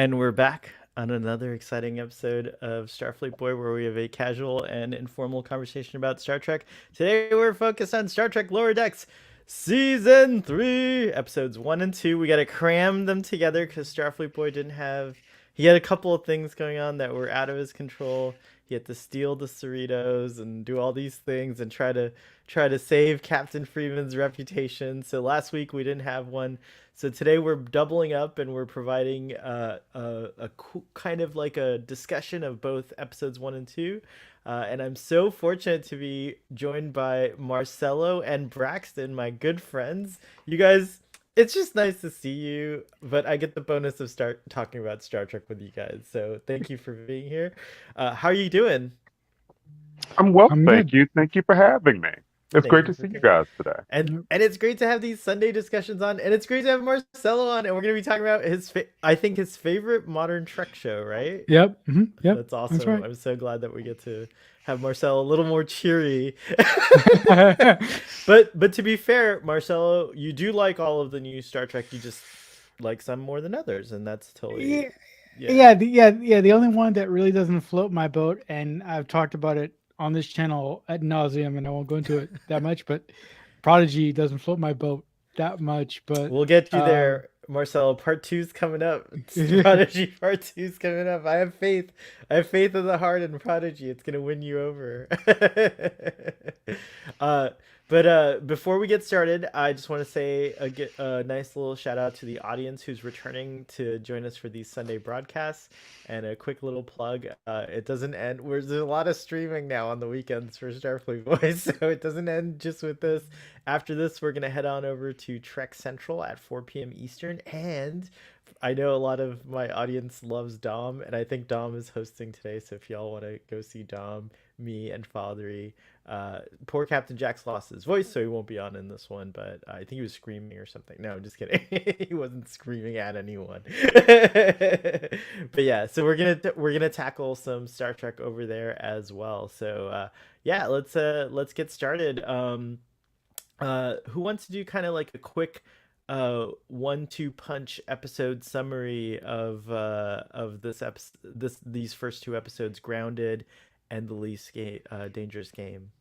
And we're back on another exciting episode of Starfleet Boy, where we have a casual and informal conversation about Star Trek. Today, we're focused on Star Trek Lower Decks, Season 3, Episodes 1 and 2. We got to cram them together because Starfleet Boy didn't have. He had a couple of things going on that were out of his control. He had to steal the Cerritos and do all these things and try to save Captain Freeman's reputation. So last week we didn't have one. So today we're doubling up and we're providing kind of like a discussion of both episodes 1 and 2. And I'm so fortunate to be joined by Marcelo and Braxton, my good friends. You guys, it's just nice to see you, but I get the bonus of start talking about Star Trek with you guys. So thank you for being here. How are you doing? I'm well, I'm thank good. you. Thank you for having me. It's Thank great you to for see you coming. guys today. Yep. And it's great to have these Sunday discussions on, and it's great to have Marcelo on, and we're gonna be talking about I think his favorite modern Trek show, right? Yep. Yep. That's That's awesome. right. I'm so glad that we get to have Marcelo a little more cheery. But to be fair, Marcelo, you do like all of the new Star Trek. You just like some more than others, and that's totally yeah. yeah. Yeah. The only one that really doesn't float my boat, and I've talked about it on this channel ad nauseum, and I won't go into it that much, but Prodigy doesn't float my boat that much. But We'll get you uh, there, Marcelo. Part two's coming up. It's Prodigy Part two's coming up. I have faith. I have faith in the heart in Prodigy. It's gonna win you over. uh, but before we get started, I just want to say a nice little shout out to the audience who's returning to join us for these Sunday broadcasts, and a quick little plug. It doesn't end. There's a lot of streaming now on the weekends for Starfleet Boys, so it doesn't end just with this. After this, we're gonna head on over to Trek Central at 4 p.m. Eastern, and I know a lot of my audience loves Dom, and I think Dom is hosting today. So if y'all want to go see Dom, me, and Fathery, poor Captain Jack's lost his voice, so he won't be on in this one. But I think he was screaming or something. No, I'm just kidding. He wasn't screaming at anyone. But yeah, so we're gonna tackle some Star Trek over there as well. So yeah, let's get started. Who wants to do kind of like a quick 1-2 punch episode summary of these first two episodes, Grounded and the least dangerous game?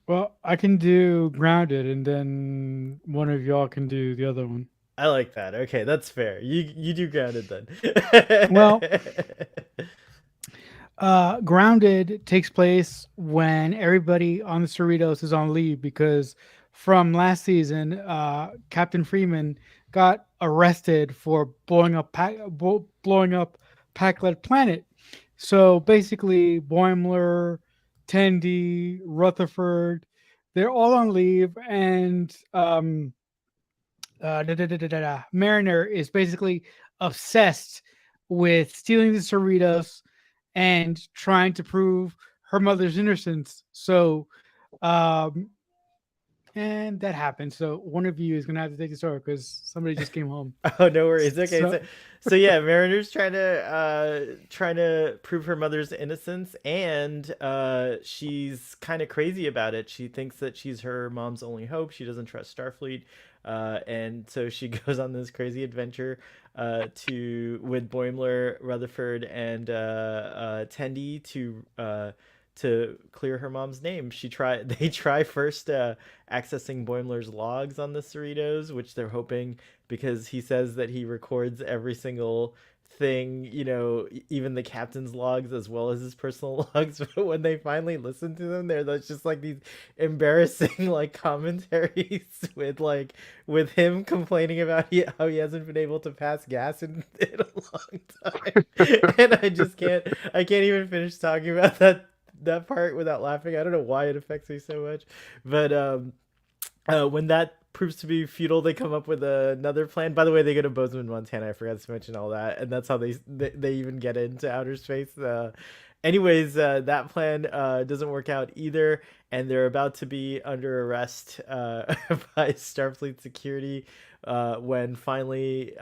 well, I can do Grounded, and then one of y'all can do the other one. I like that. Okay, that's fair. You do Grounded then. Well, Grounded takes place when everybody on the Cerritos is on leave because from last season, Captain Freeman got arrested for blowing up Packlet Planet. So basically, Boimler, Tendi, Rutherford, they're all on leave, and Mariner is basically obsessed with stealing the Cerritos and trying to prove her mother's innocence. So, um, and that happened. So one of you is gonna have to take the story because somebody just came home. Oh, no worries. Okay, So, so yeah, Mariner's trying to prove her mother's innocence, and she's kind of crazy about it. She thinks that she's her mom's only hope. She doesn't trust Starfleet, and so she goes on this crazy adventure to with Boimler, Rutherford, and Tendi to clear her mom's name. They try first accessing Boimler's logs on the Cerritos, which they're hoping, because he says that he records every single thing, even the captain's logs as well as his personal logs. But when they finally listen to them, there's just like these embarrassing like commentaries with him complaining about how he hasn't been able to pass gas in a long time. And I can't even finish talking about that part without laughing. I don't know why it affects me so much, but when that proves to be futile, they come up with another plan. By the way, they go to Bozeman, Montana. I forgot to mention all that, and that's how they even get into outer space. Anyways, that plan doesn't work out either, and they're about to be under arrest by Starfleet security. when finally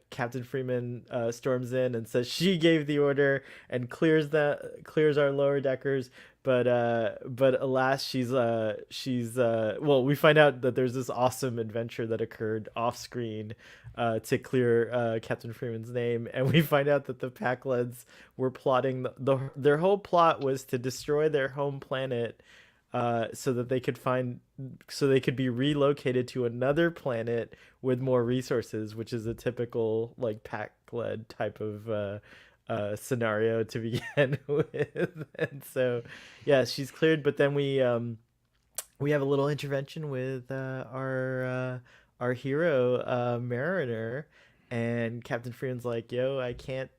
Captain Freeman storms in and says she gave the order and clears our lower deckers. But alas, well, we find out that there's this awesome adventure that occurred off screen to clear Captain Freeman's name, and we find out that the Pakleds were plotting their whole plot was to destroy their home planet, so that they could be relocated to another planet with more resources, which is a typical like Pakled type of scenario to begin with. And so, yeah, she's cleared, but then we have a little intervention with our hero Mariner, and Captain Freeman's like, "Yo, I can't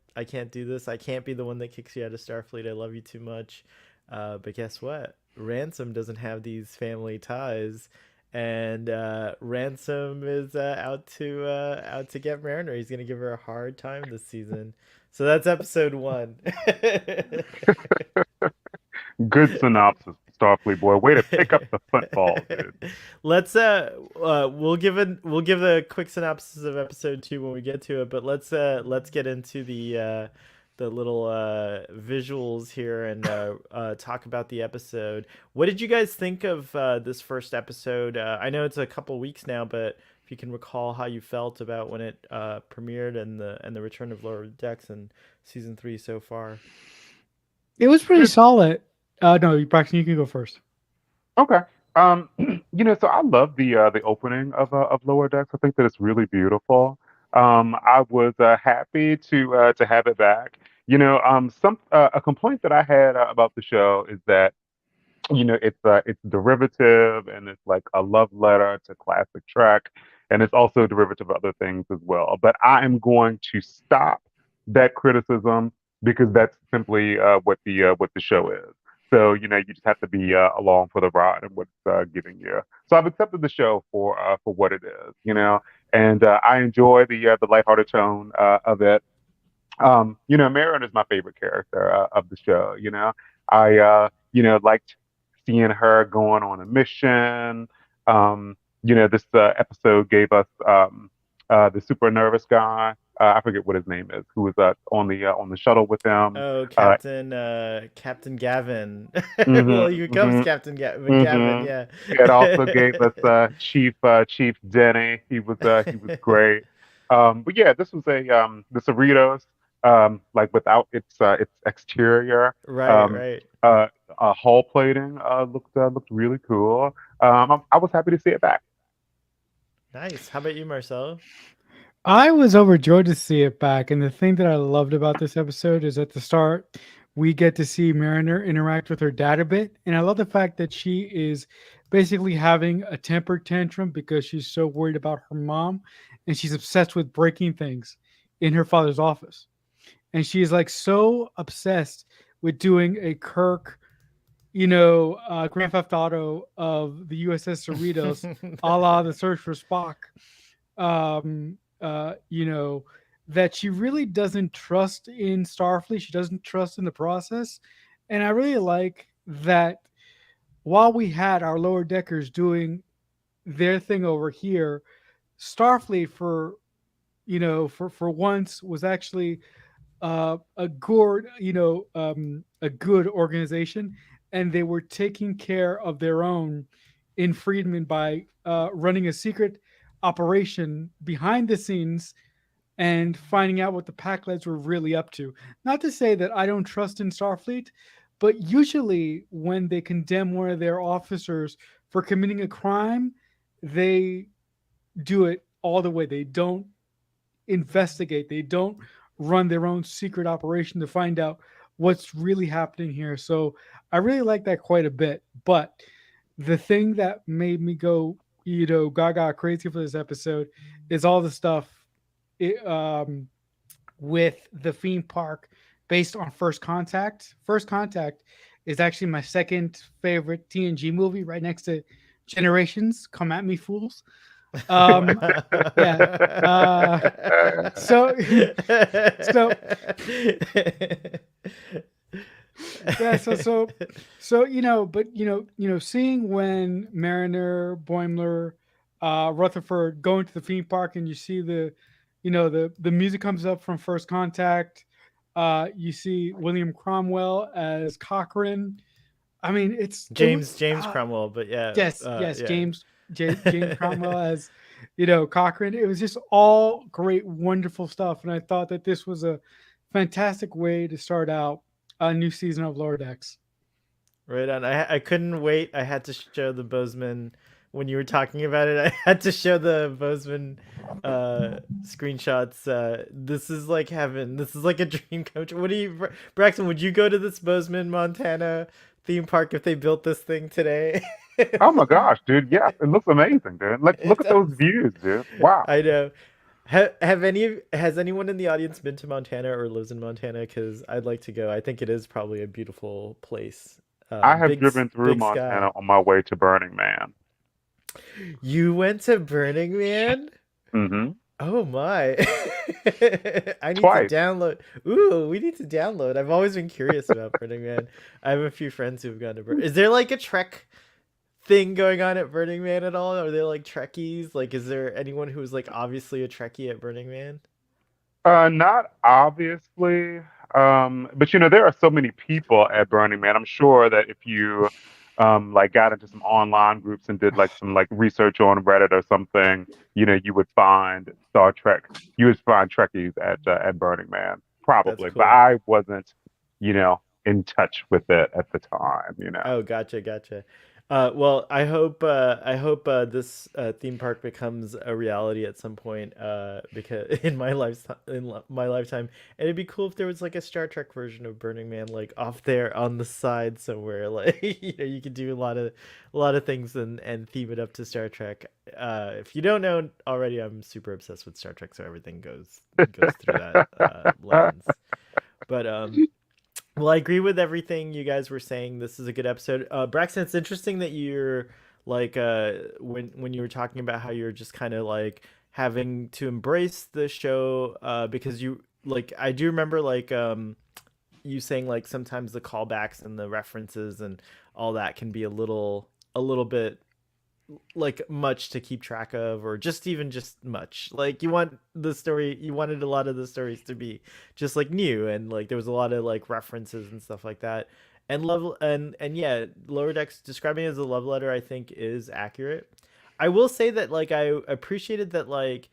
do this. I can't be the one that kicks you out of Starfleet. I love you too much." But guess what? Ransom doesn't have these family ties, and Ransom is out to get Mariner. He's gonna give her a hard time this season. So that's episode 1. Good synopsis, Starfleet boy. Way to pick up the football, dude. Let's we'll give a quick synopsis of episode 2 when we get to it, but let's get into the little visuals here and talk about the episode. What did you guys think of this first episode? I know it's a couple weeks now, but if you can recall how you felt about when it premiered and the return of Lower Decks and season 3 so far. It was pretty solid. No, Braxton, you can go first. Okay. So I love the opening of Lower Decks. I think that it's really beautiful. I was happy to have it back. Some a complaint that I had about the show is that it's derivative and it's like a love letter to classic Trek, and it's also derivative of other things as well. But I am going to stop that criticism because that's simply what the show is. So you just have to be along for the ride and what it's giving you. So I've accepted the show for what it is, and I enjoy the lighthearted tone of it. Marion is my favorite character of the show. Liked seeing her going on a mission. This episode gave us the super nervous guy. I forget what his name is, who was on the shuttle with him. Oh, Captain Gavin. Well, Mhm, here comes mhm, Gavin. mhm. Yeah. It also gave us Chief Denny. He was great. But yeah, this was the Cerritos, like without its exterior. Right, Um, right. uh, Hull plating looked really cool. I was happy to see it back. Nice. How about you, Marcelo? I was overjoyed to see it back. And the thing that I loved about this episode is at the start, we get to see Mariner interact with her dad a bit. And I love the fact that she is basically having a temper tantrum because she's so worried about her mom and she's obsessed with breaking things in her father's office. And she's like so obsessed with doing a Kirk, Grand Theft Auto of the USS Cerritos, a la the Search for Spock. Um, that she really doesn't trust in Starfleet. She doesn't trust in the process. And I really like that while we had our lower deckers doing their thing over here, Starfleet for once was actually a good organization, and they were taking care of their own in Friedman by running a secret operation behind the scenes and finding out what the Pakleds were really up to. Not to say that I don't trust in Starfleet, but usually when they condemn one of their officers for committing a crime, they do it all the way. They don't investigate. They don't run their own secret operation to find out what's really happening here. So I really like that quite a bit. But the thing that made me go, gaga crazy for this episode is all the stuff with the theme park based on First Contact. First Contact is actually my second favorite TNG movie, right next to Generations. Come at me, fools. Yeah. So, so yeah. So, but seeing when Mariner, Boimler, Rutherford going to the theme park, and you see the music comes up from First Contact. You see William Cromwell as Cochrane. I mean, it was James Cromwell, but yeah, yes, yeah. James Cromwell as Cochrane. It was just all great, wonderful stuff, and I thought that this was a fantastic way to start out a new season of Lower Decks. Right on. I couldn't wait. I had to show the Bozeman when you were talking about it. I had to show the Bozeman screenshots. This is like heaven. This is like a dream come true. What do you, Braxton? Would you go to this Bozeman, Montana theme park if they built this thing today? Oh my gosh, dude. Yeah, it looks amazing, dude. Like, It look at those does. views, dude. Wow. I know. Has anyone in the audience been to Montana or lives in Montana? Because I'd like to go. I think it is probably a beautiful place. I have driven through Big Montana sky. on my way to Burning Man. You went to Burning Man? Hmm. Oh my. I need to Twice. download. Ooh, we need to download. I've always been curious about Burning Man. I have a few friends who've gone to Burning. Is there like a Trek thing going on at Burning Man at all? Are there like Trekkies? Like, is there anyone who's like obviously a Trekkie at Burning Man? Not obviously, but there are so many people at Burning Man. I'm sure that if you like got into some online groups and did like some like research on Reddit or something, you would find Star Trek. You would find Trekkies at Burning Man, That's probably. But cool. I wasn't, in touch with it at the time. Oh, gotcha, gotcha. Well, I hope this theme park becomes a reality at some point. Because my lifetime, and it'd be cool if there was like a Star Trek version of Burning Man, like off there on the side somewhere. Like you could do a lot of things and theme it up to Star Trek. If you don't know already, I'm super obsessed with Star Trek, so everything goes through that lens. But well, I agree with everything you guys were saying. This is a good episode. Braxton, it's interesting that you're like when you were talking about how you're just kind of like having to embrace the show because you like I do remember like you saying like sometimes the callbacks and the references and all that can be a little bit like much to keep track of or just even just much like you wanted a lot of the stories to be just like new and like there was a lot of like references and stuff like that and love and yeah, Lower Decks describing it as a love letter I think is accurate. I will say that like I appreciated that like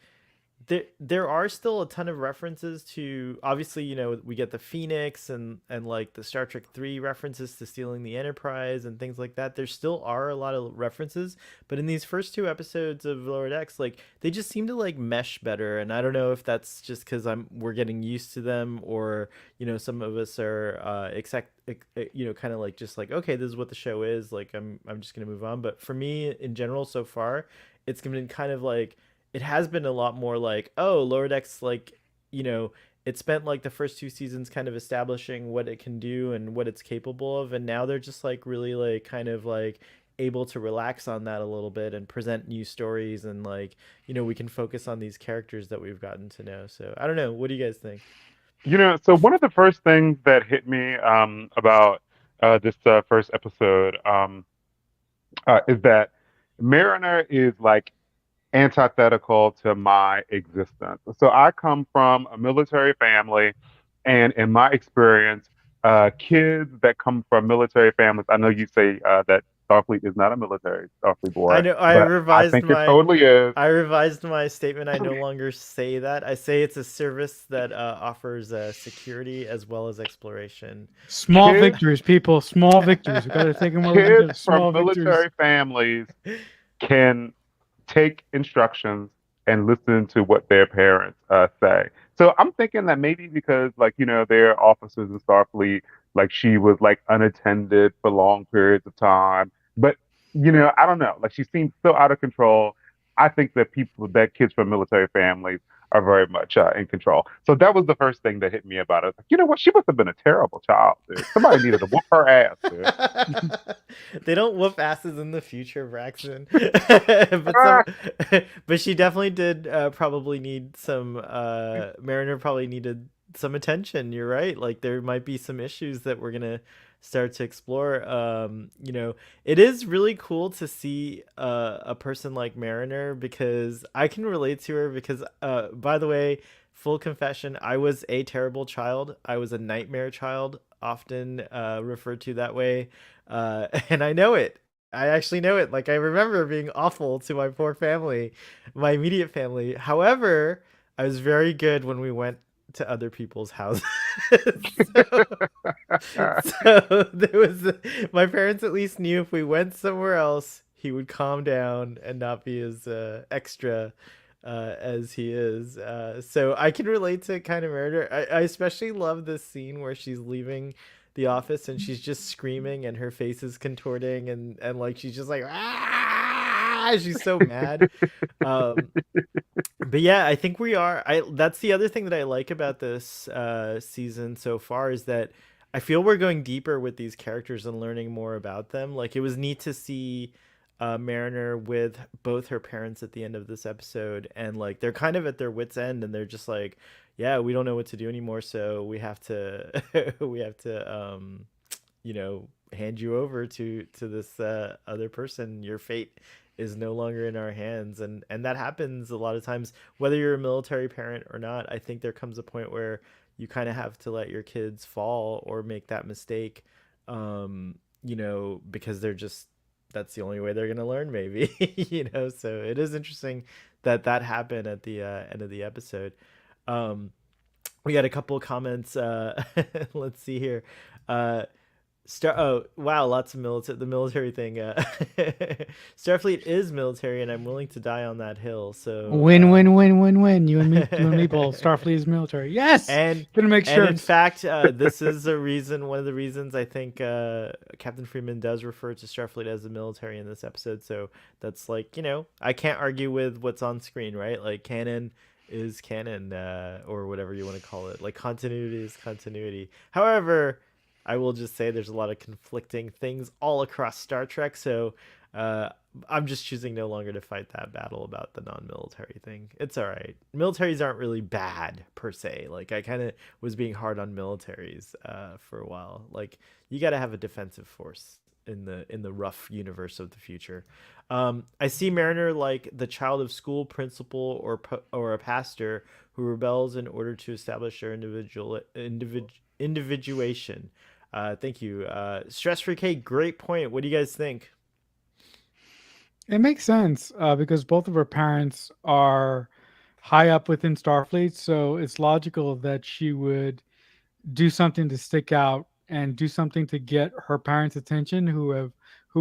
there are still a ton of references to obviously we get the Phoenix and like the Star Trek 3 references to stealing the Enterprise and things like that. There still are a lot of references, but in these first two episodes of Lower Decks like they just seem to like mesh better, and I don't know if that's just cuz we're getting used to them, or some of us are kind of like just like okay, this is what the show is, like I'm just going to move on. But for me in general so far, it's been kind of like it has been a lot more like, oh, Lower Decks, like, it spent like the first two seasons kind of establishing what it can do and what it's capable of. And now they're just like really like kind of like able to relax on that a little bit and present new stories. And like, we can focus on these characters that we've gotten to know. So I don't know. What do you guys think? So one of the first things that hit me about this first episode is that Mariner is like antithetical to my existence. So I come from a military family, and in my experience, kids that come from military families, I know you say that Starfleet is not a military, Starfleet I boy, know but I think it totally is. I revised my statement. I no longer say that. I say it's a service that offers security as well as exploration. Small Kids, victories, people. Small victories. We got to take them where we can kids get from small victories. military families can take instructions and listen to what their parents say. So I'm thinking that maybe because like their officers in Starfleet, like she was like unattended for long periods of time, but I don't know, like she seems so out of control. I think that kids from military families are very much in control. So that was the first thing that hit me about it. Like, you know what? She must have been a terrible child, dude. Somebody needed to whoop her ass, dude. They don't whoop asses in the future, Braxton. But some, but she definitely did probably need some. Mariner probably needed some attention. You're right. Like there might be some issues that we're gonna start to explore. It is really cool to see a person like Mariner, because I can relate to her. Because, by the way, full confession, I was a terrible child. I was a nightmare child, often referred to that way, and I know it. I actually know it. Like, I remember being awful to my poor family, my immediate family. However, I was very good when we went to other people's houses. so, so there was my parents at least knew if we went somewhere else, he would calm down and not be as extra as he is. So I can relate to kind of murder. I especially love this scene where she's leaving the office and she's just screaming and her face is contorting, and like she's just like, ah, she's so mad. Um, but yeah, I think we are. I That's the other thing that I like about this season so far, is that I feel we're going deeper with these characters and learning more about them. Like, it was neat to see Mariner with both her parents at the end of this episode, and like they're kind of at their wits' end, and they're just like, yeah, we don't know what to do anymore, so we have to we have to hand you over to this other person. Your fate is no longer in our hands, and that happens a lot of times, whether you're a military parent or not. I think there comes a point where you kind of have to let your kids fall or make that mistake, because they're just, that's the only way they're going to learn, maybe. So it is interesting that that happened at the end of the episode. um we got a couple of comments. Let's see here. uh Oh wow, lots of military. The military thing. Starfleet is military, and I'm willing to die on that hill. So, Win, win, win, win, win. You and me both. Starfleet is military. Yes, and gonna make and in shirts. fact, this is a reason. One of the reasons I think Captain Freeman does refer to Starfleet as the military in this episode. So that's like, I can't argue with what's on screen, right? Like, canon is canon, or whatever you want to call it. Like, continuity is continuity. However, I will just say there's a lot of conflicting things all across Star Trek, so uh, I'm just choosing no longer to fight that battle about the non-military thing. It's all right. Militaries aren't really bad per se. Like, I kind of was being hard on militaries for a while. Like, you got to have a defensive force in the rough universe of the future. I see Mariner like the child of school principal or a pastor who rebels in order to establish their individuation. Thank you. Stress Free K, great point. What do you guys think? It makes sense because both of her parents are high up within Starfleet, so it's logical that she would do something to stick out and do something to get her parents' attention, who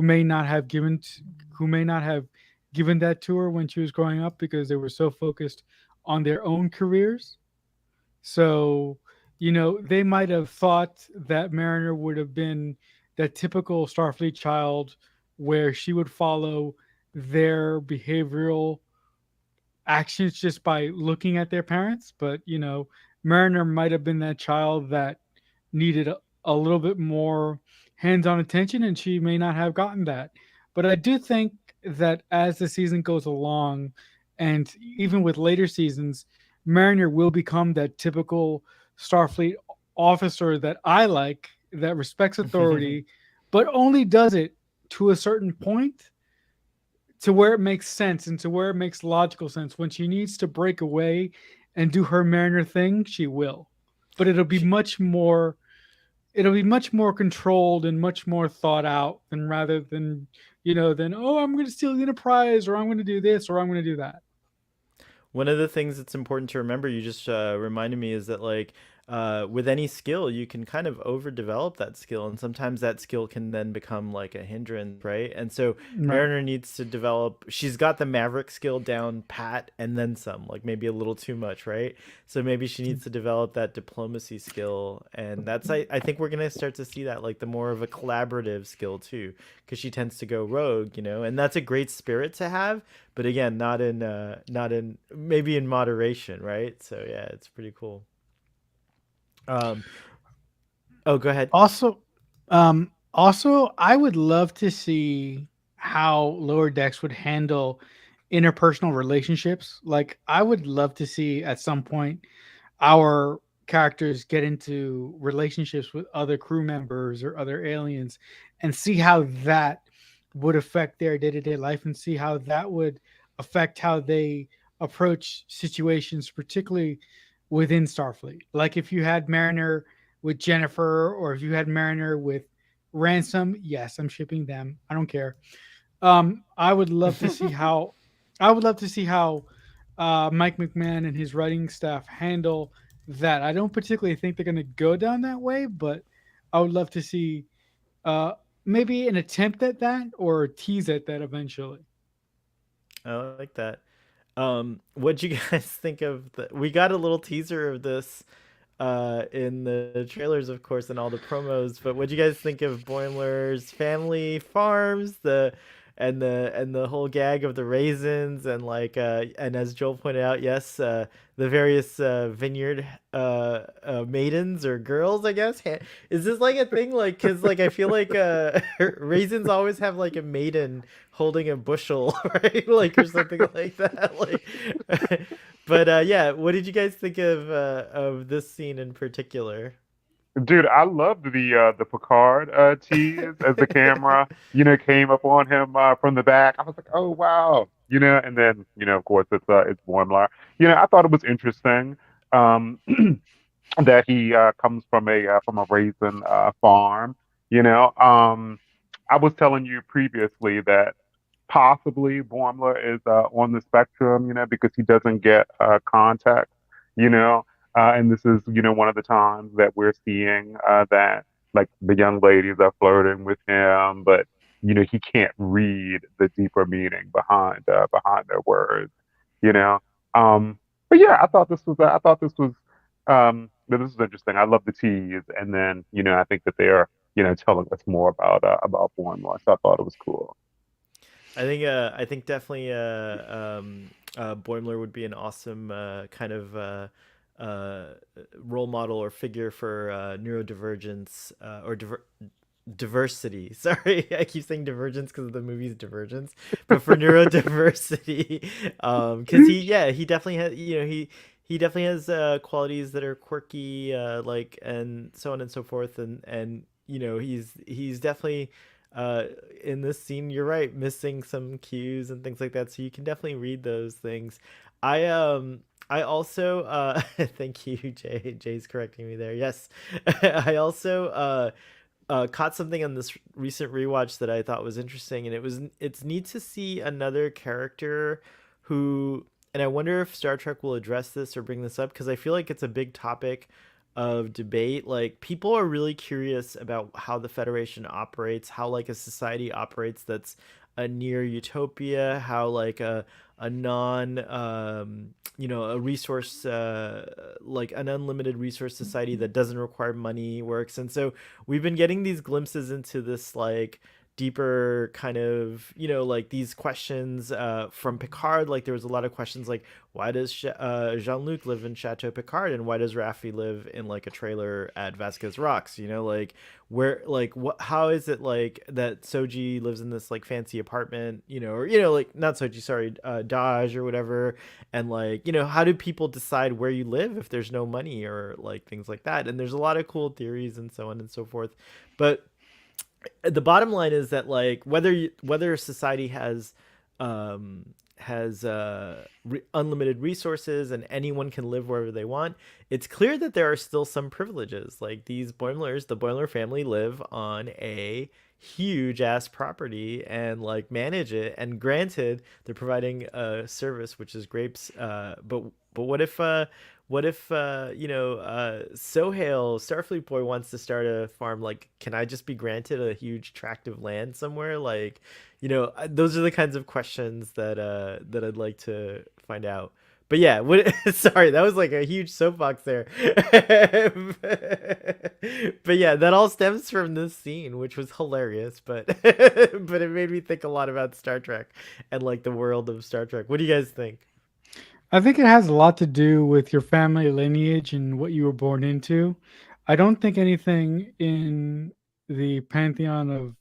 may not have who may not have given that to her when she was growing up because they were so focused on their own careers. So, they might have thought that Mariner would have been that typical Starfleet child where she would follow their behavioral actions just by looking at their parents. But, Mariner might have been that child that needed a little bit more hands on attention, and she may not have gotten that. But I do think that as the season goes along, and even with later seasons, Mariner will become that typical Starfleet officer that I like, that respects authority, but only does it to a certain point, to where it makes sense and to where it makes logical sense. When she needs to break away and do her Mariner thing, she will. But it'll be much more controlled and much more thought out than rather than, oh, I'm going to steal the Enterprise, or I'm going to do this, or I'm going to do that. One of the things that's important to remember, you just reminded me, is that like with any skill, you can kind of overdevelop that skill, and sometimes that skill can then become like a hindrance, right? And so Right. Mariner needs to develop. She's got the Maverick skill down pat, and then some, like maybe a little too much, right? So maybe she needs to develop that diplomacy skill, and that's I think we're gonna start to see that, like the more of a collaborative skill too, because she tends to go rogue, and that's a great spirit to have, but again, not in, maybe in moderation, right? So yeah, it's pretty cool. Um, oh, go ahead. Also, I would love to see how Lower Decks would handle interpersonal relationships. Like, I would love to see at some point our characters get into relationships with other crew members or other aliens and see how that would affect their day-to-day life and see how that would affect how they approach situations, particularly within Starfleet. Like if you had Mariner with Jennifer, or if you had Mariner with Ransom, yes, I'm shipping them. I don't care. I would love to see how I would love to see how Mike McMahon and his writing staff handle that. I don't particularly think they're going to go down that way, but I would love to see uh, maybe an attempt at that or a tease at that eventually. I like that. What'd you guys think of the? We got a little teaser of this in the trailers, of course, and all the promos. But what'd you guys think of Boimler's family farms, the whole gag of the raisins, and and as Joel pointed out, yes, the various vineyard maidens or girls, I guess. Is this like a thing? Like, cause like I feel like raisins always have like a maiden holding a bushel, right? Like or something like that. Like, but yeah, what did you guys think of this scene in particular? Dude, I loved the Picard tease as the camera, came up on him from the back. I was like, oh wow, and then, of course it's Boimler. I thought it was interesting that he comes from a raisin farm. You know, I was telling you previously that possibly Boimler is on the spectrum, because he doesn't get contact, you know, and this is, one of the times that we're seeing that like the young ladies are flirting with him, but he can't read the deeper meaning behind their words, you know. But yeah, that this was interesting. I love the tease, and then I think that they're telling us more about Boimler, so I thought it was cool. I think definitely Boimler would be an awesome kind of uh, role model or figure for neurodivergence diversity. Sorry, I keep saying divergence because of the movie's Divergence, but for neurodiversity, because he definitely has he definitely has qualities that are quirky, like and so on and so forth, and he's definitely uh in this scene, you're right, missing some cues and things like that, so you can definitely read those things. I also thank you, Jay's correcting me there. Yes. I also caught something on this recent rewatch that I thought was interesting, and it's neat to see another character who, and I wonder if Star Trek will address this or bring this up, because I feel like it's a big topic of debate. Like people are really curious about how the Federation operates, how like a society operates that's a near utopia, how like a non a resource like an unlimited resource society that doesn't require money works. And so we've been getting these glimpses into this like deeper kind of like these questions from Picard. Like there was a lot of questions like, why does Jean-Luc live in Chateau Picard, and why does Raffi live in like a trailer at Vasquez Rocks, like where, like what, how is it like that Soji lives in this like fancy apartment, or like not Soji, sorry, Daj or whatever, and like how do people decide where you live if there's no money or like things like that. And there's a lot of cool theories and so on and so forth. But the bottom line is that like whether society has unlimited resources and anyone can live wherever they want, it's clear that there are still some privileges. Like these Boimlers, the Boimler family live on a huge ass property and like manage it, and granted they're providing a service which is grapes, but what if Sohail, Starfleet boy, wants to start a farm? Like, can I just be granted a huge tract of land somewhere? Like, those are the kinds of questions that I'd like to find out. But yeah, what? Sorry, that was like a huge soapbox there. But yeah, that all stems from this scene, which was hilarious. But but it made me think a lot about Star Trek and like the world of Star Trek. What do you guys think? I think it has a lot to do with your family lineage and what you were born into. I don't think anything in the pantheon of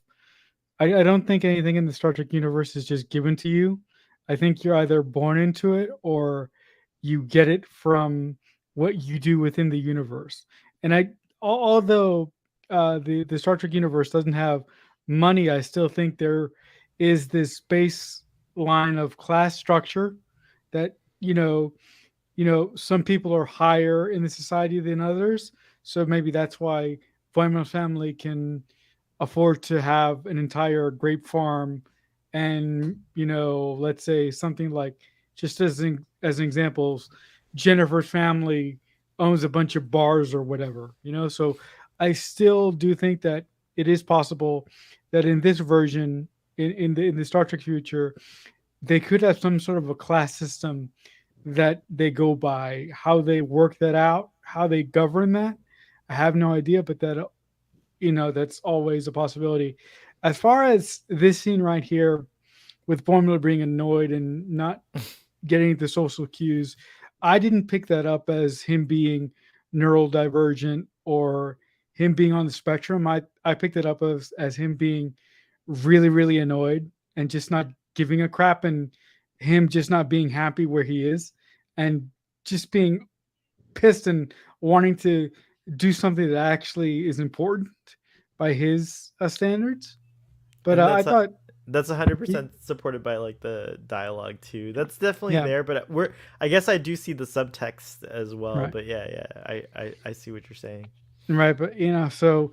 I don't think anything in the Star Trek universe is just given to you. I think you're either born into it or you get it from what you do within the universe. And although the Star Trek universe doesn't have money, I still think there is this baseline of class structure that some people are higher in the society than others. So maybe that's why Boimler's family can afford to have an entire grape farm, and let's say something like, just as an example, Jennifer's family owns a bunch of bars or whatever. So I still do think that it is possible that in this version, in the Star Trek future, they could have some sort of a class system that they go by. How they work that out, how they govern that, I have no idea, but that's always a possibility. As far as this scene right here, with Formula being annoyed and not getting the social cues, I didn't pick that up as him being neural divergent or him being on the spectrum. I picked it up as him being really, really annoyed and just not giving a crap, and him just not being happy where he is, and just being pissed and wanting to do something that actually is important by his standards. But And I thought, that's y- 100% supported by like the dialogue too. That's definitely yeah, there, but I guess I do see the subtext as well. right. But yeah, I see what you're saying. Right, but so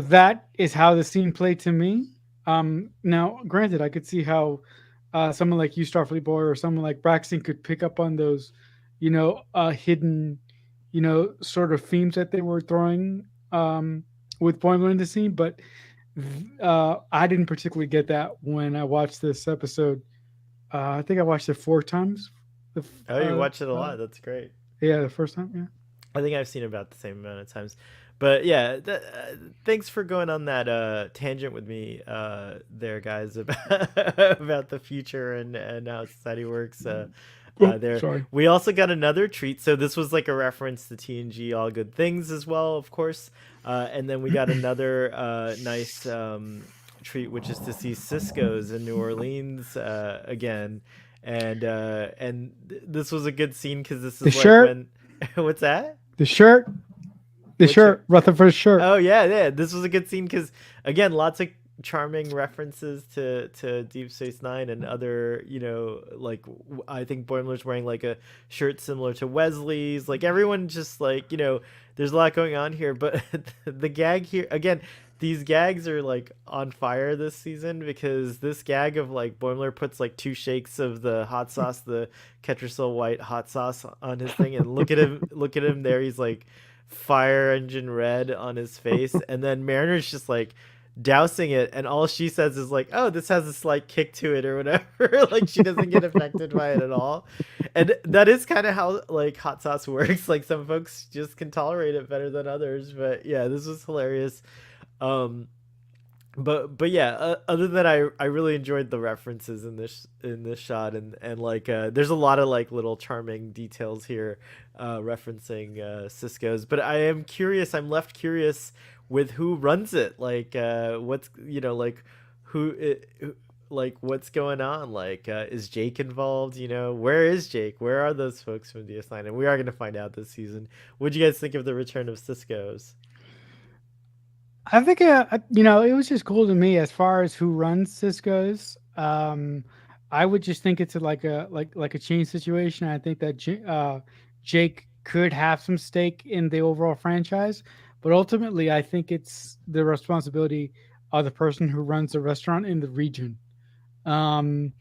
that is how the scene played to me. Now, granted, I could see how someone like you, Starfleet Boy, or someone like Braxton could pick up on those, hidden, sort of themes that they were throwing with Boimler in the scene. But I didn't particularly get that when I watched this episode. I think I watched it 4 times. The Oh, you watch it a lot. That's great. yeah, the first time, yeah. I think I've seen about the same amount of times. But yeah, thanks for going on that tangent with me there, guys, about about the future and how society works. Oh, There, sorry. we also got another treat. So this was like a reference to TNG, All Good Things as well, of course. And then we got another nice treat, which is to see Cisco's in New Orleans again. And this was a good scene because this The is like shirt, when what's that? the shirt, the Which shirt, Rutherford's shirt. Oh yeah, yeah. This was a good scene because again, lots of charming references to Deep Space Nine and other, like I think Boimler's wearing like a shirt similar to Wesley's. Like everyone just like there's a lot going on here, but the gag here again. These gags are like on fire this season because this gag of like Boimler puts like 2 shakes of the hot sauce, the Ketracel white hot sauce on his thing, and look at him there. He's like fire engine red on his face, and then Mariner's just like dousing it, and all she says is like, "Oh, this has a slight kick to it," or whatever. Like she doesn't get affected by it at all, and that is kind of how like hot sauce works. Like some folks just can tolerate it better than others. But yeah, this was hilarious. Um, but yeah, other than I really enjoyed the references in this shot, and like there's a lot of like little charming details here referencing Cisco's. But I am curious, I'm left curious with who runs it, like what's like who it, like what's going on, like is Jake involved, where is Jake, where are those folks from DS9, and we are going to find out this season. What do you guys think of the return of Cisco's? I think it was just cool to me as far as who runs Cisco's. I would just think it's like a chain situation. I think that Jake could have some stake in the overall franchise, but ultimately, I think it's the responsibility of the person who runs the restaurant in the region. Um,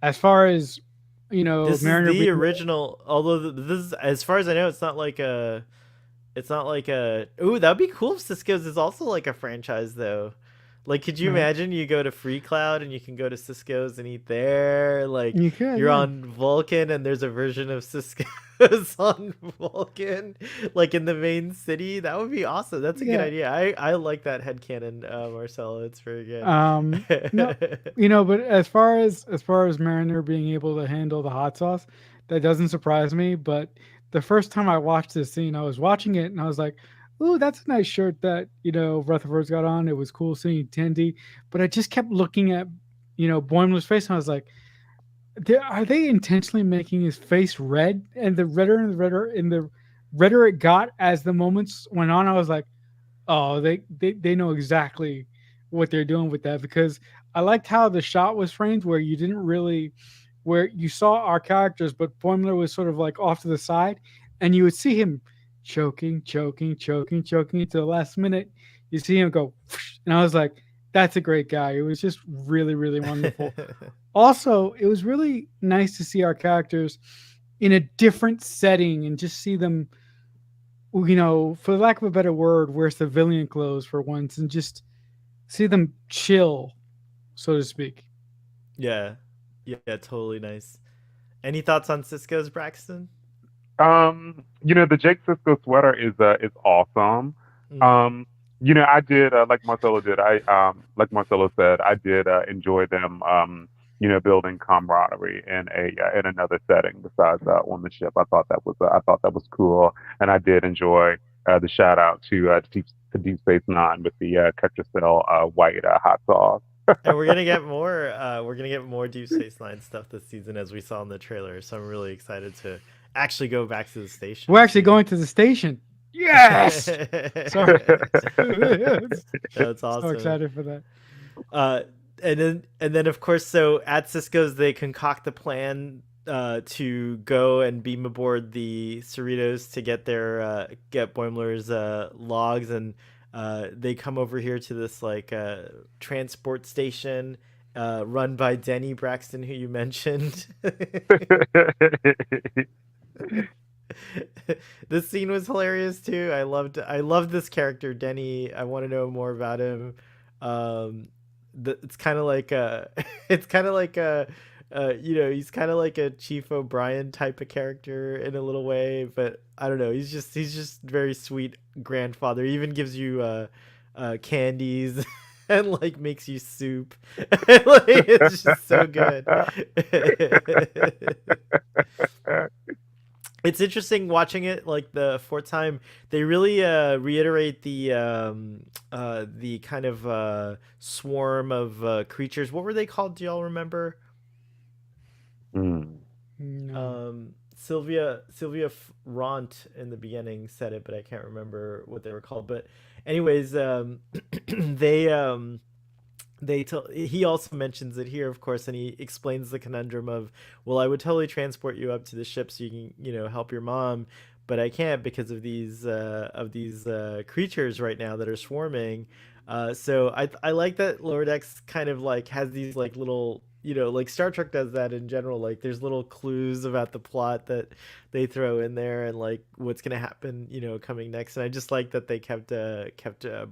as far as This is Mariner the being, original, although this is, as far as I know, it's not like a. Ooh, that'd be cool if Cisco's is also like a franchise though. Like, could you right, imagine you go to Free Cloud and you can go to Cisco's and eat there? Like, you could, you're yeah. on Vulcan and there's a version of Cisco's on Vulcan, like in the main city. That would be awesome. That's a good Yeah. idea. I like that headcanon, Marcelo. It's very Um, no, good. but as far as Mariner being able to handle the hot sauce, that doesn't surprise me. But the first time I watched this scene, I was watching it and I was like, "Ooh, that's a nice shirt that Rutherford's got on." It was cool seeing Tandy, but I just kept looking at Boimler's face and I was like, are they intentionally making his face red, and the redder and the redder in the redder it got as the moments went on, I was like, oh, they know exactly what they're doing with that, because I liked how the shot was framed where you didn't really, where you saw our characters, but Boimler was sort of like off to the side, and you would see him choking, choking, choking, choking until the last minute. You see him go, and I was like, that's a great guy. It was just really, really wonderful. Also, it was really nice to see our characters in a different setting and just see them, for lack of a better word, wear civilian clothes for once and just see them chill, so to speak. Yeah, yeah, totally nice. Any thoughts on Cisco's, Braxton? The Jake Cisco sweater is awesome. Mm. Um, I did like Marcelo did. Like Marcelo said, I did enjoy them. Building camaraderie in another setting besides on the ship. I thought that was cool, and I did enjoy the shout out to Deep Space Nine with the Ketracel white hot sauce. And we're gonna get more. We're gonna get more Deep Space Nine stuff this season, as we saw in the trailer. So I'm really excited to actually go back to the station We're and actually see. going to the station. Yes. Sorry. That's So awesome. excited for that. Uh, and then of course, so at Cisco's they concoct the plan to go and beam aboard the Cerritos to get their get Boimler's logs, and they come over here to this like transport station run by Denny Braxton, who you mentioned. This scene was hilarious too. I loved this character Denny. I want to know more about him. Um, it's kind of like it's kind of like he's kind of like a Chief O'Brien type of character in a little way, but I don't know. He's just very sweet grandfather. He even gives you candies. And like makes you soup. Like, it's just so good. It's interesting watching it like the fourth time. They really reiterate the kind of swarm of creatures. What were they called? Do y'all remember? Mm. No. Sylvia Ront in the beginning said it, but I can't remember what they were called. But anyways, they he also mentions it here, of course, and he explains the conundrum of, well, I would totally transport you up to the ship so you can, help your mom, but I can't because of these creatures right now that are swarming. So I like that Lower Decks kind of like has these like little, like Star Trek does that in general. Like there's little clues about the plot that they throw in there and like what's gonna happen, coming next. And I just like that they kept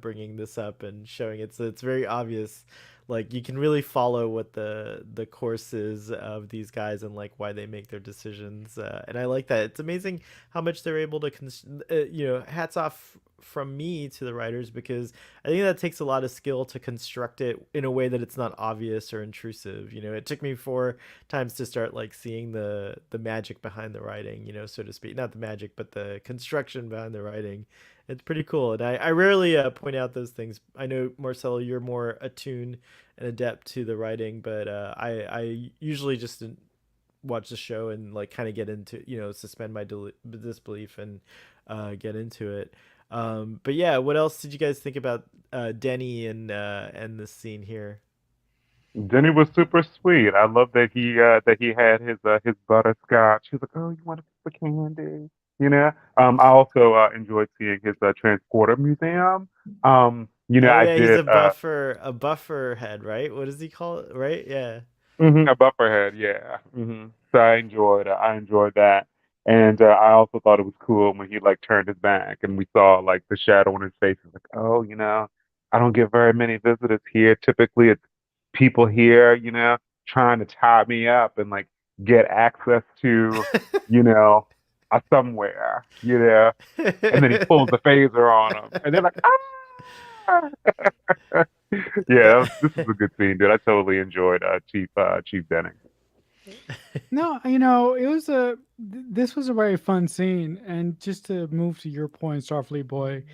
bringing this up and showing it. So it's very obvious. Like you can really follow what the course is of these guys and like why they make their decisions. And I like that. It's amazing how much they're able to, hats off from me to the writers, because I think that takes a lot of skill to construct it in a way that it's not obvious or intrusive. It took me 4 times to start like seeing the magic behind the writing, so to speak. Not the magic, but the construction behind the writing. It's pretty cool, and I rarely point out those things. I know, Marcelo, you're more attuned and adept to the writing, but I usually just watch the show and like kind of get into, suspend my disbelief and get into it. But yeah, what else did you guys think about Denny and this scene here? Denny was super sweet. I love that he had his butterscotch. He was like, "Oh, you want a piece of candy?" I also enjoyed seeing his transporter museum. Oh I yeah, he's did a buffer head, right? What does he call it? Right? Yeah. a bufferhead, yeah. So I enjoyed that, and I also thought it was cool when he like turned his back and we saw like the shadow on his face. It's like, oh, I don't get very many visitors here. Typically, it's people here, trying to tie me up and like get access to, you know, a somewhere, and then he pulls the phaser on them, and they're like, ah. Yeah, this is a good scene, dude. I totally enjoyed Chief Denning. No, it was this was a very fun scene, and just to move to your point, Starfleet boy,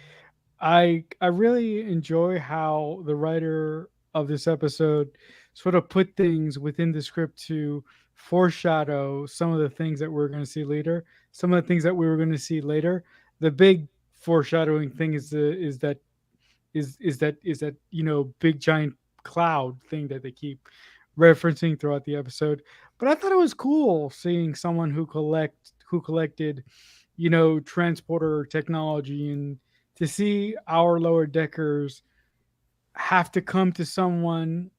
I really enjoy how the writer of this episode sort of put things within the script to foreshadow some of the things that we're going to see later, some of the things that we were going to see later. the big foreshadowing thing is that big giant cloud thing that they keep referencing throughout the episode. But I thought it was cool seeing someone who collected transporter technology, and to see our lower deckers have to come to someone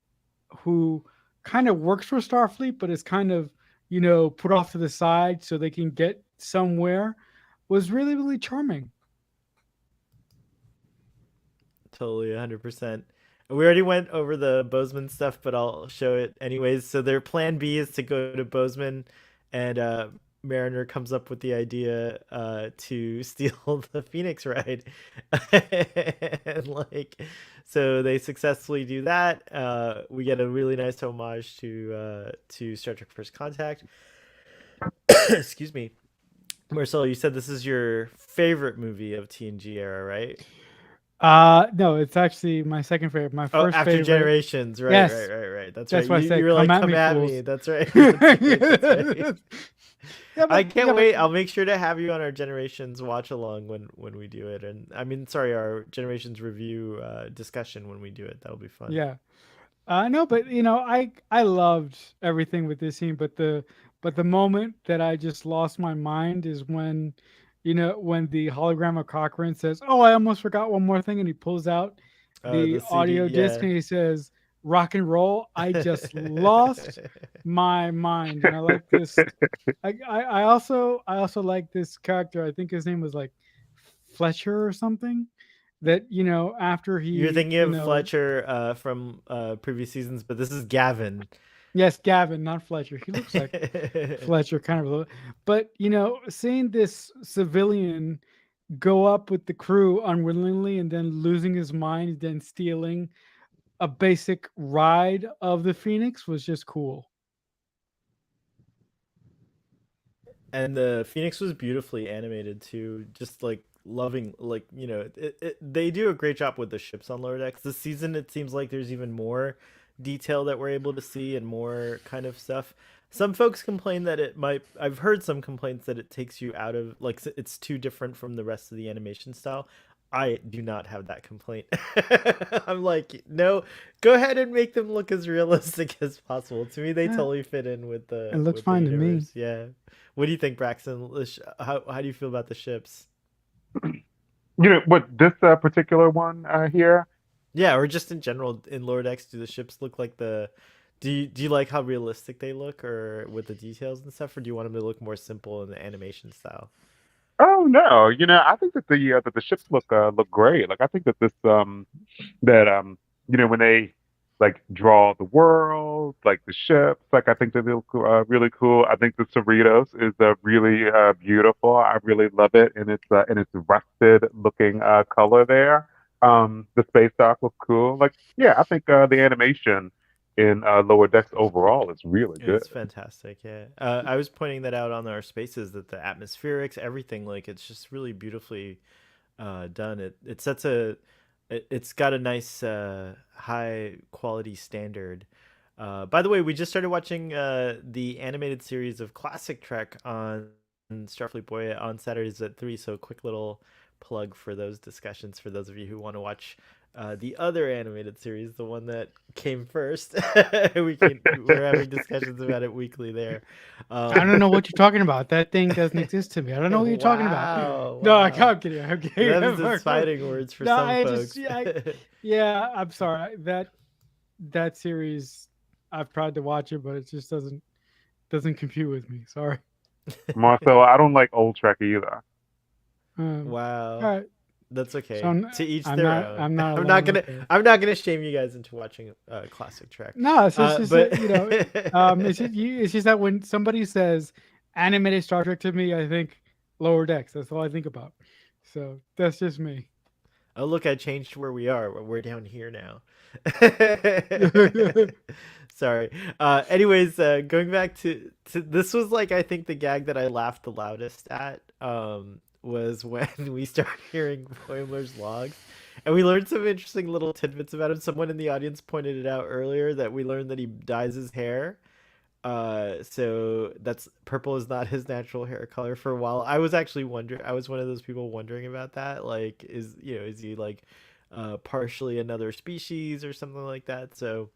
who kind of works for Starfleet but is kind of put off to the side so they can get somewhere was really really charming. Totally, 100%. We already went over the Bozeman stuff, but I'll show it anyways. So their plan B is to go to Bozeman, and Mariner comes up with the idea to steal the Phoenix ride. And like, so they successfully do that. We get a really nice homage to Star Trek First Contact. Excuse me. Marcel, you said this is your favorite movie of TNG era, right? No, it's actually my second favorite. My Oh, first After favorite. Generations, right, right, Yes, right, right. That's right. that's why I You said, were "Come like, at "Come me, at fools." me." That's right. That's right. That's right. yeah, I but can't wait. I'll make sure to have you on our Generations watch along when we do it, and I mean, sorry, our Generations review discussion when we do it. That'll be fun. yeah. No, but I loved everything with this scene, but the moment that I just lost my mind is when the hologram of Cochrane says, "Oh, I almost forgot one more thing," and he pulls out Oh, the the CD, audio disc yeah. and he says, "Rock and roll." I just lost my mind, and I like this. I also like this character. I think his name was like Fletcher or something. That after You're he thinking of Fletcher from previous seasons, but this is Gavin. yes, Gavin, not Fletcher. He looks like Fletcher, kind of a little. But seeing this civilian go up with the crew unwillingly and then losing his mind, then stealing a basic ride of the Phoenix was just cool. And the Phoenix was beautifully animated too. Just like loving, like they do a great job with the ships on lower decks. This season, it seems like there's even more detail that we're able to see and more kind of stuff. Some folks complain that it might. I've heard some complaints that it takes you out of like it's too different from the rest of the animation style. I do not have that complaint. I'm like, no, go ahead and make them look as realistic as possible. To me, they Yeah, totally fit in it looks with the fine to me. universe. Yeah. What do you think, Braxton? How do you feel about the ships? What this particular one here? Yeah, or just in general in lower decks, do the ships look like the? Do you like how realistic they look, or with the details and stuff, or do you want them to look more simple in the animation style? Oh no, I think that the ships look great. Like I think that this that when they like draw the world, like the ships, like I think that they look really cool. I think the Cerritos is really beautiful. I really love it in its rusted looking color there. The space dock looks cool. Like yeah, I think the animation in Lower Decks overall is really good. It's fantastic. Yeah, I was pointing that out on our spaces that the atmospherics, everything, like it's just really beautifully done. It sets it's got a nice high quality standard. By the way, we just started watching the animated series of classic Trek on Starfleet Boy on Saturdays at 3. So quick little plug for those discussions for those of you who want to watch the other animated series, the one that came first. We're having discussions about it weekly there. I don't Um, know what you're talking about. That thing doesn't exist to me. I don't know what you're talking about. wow, No, wow. I'm kidding. I'm Them's just kidding. fighting words for No, some I just folks. yeah. I'm sorry. That series, I've tried to watch it, but it just doesn't compute with me. Sorry. Marcel, I don't like old Trek either. All Wow. right. That's So okay. I'm To each I'm their not own. I'm not I'm not alone. gonna Okay. I'm not gonna shame you guys into watching classic Trek. No, it's just But that, it's just that when somebody says animated Star Trek to me, I think Lower Decks. That's all I think about. So that's just me. oh look, I changed where we are. We're down here now. Sorry. Anyways, going back to this was like I think the gag that I laughed the loudest at was when we started hearing Boimler's logs. And we learned some interesting little tidbits about him. Someone in the audience pointed it out earlier that we learned that he dyes his hair So that's purple is not his natural hair color for a while. I was actually wondering. I was one of those people wondering about that. Like, is he like partially another species or something like that? So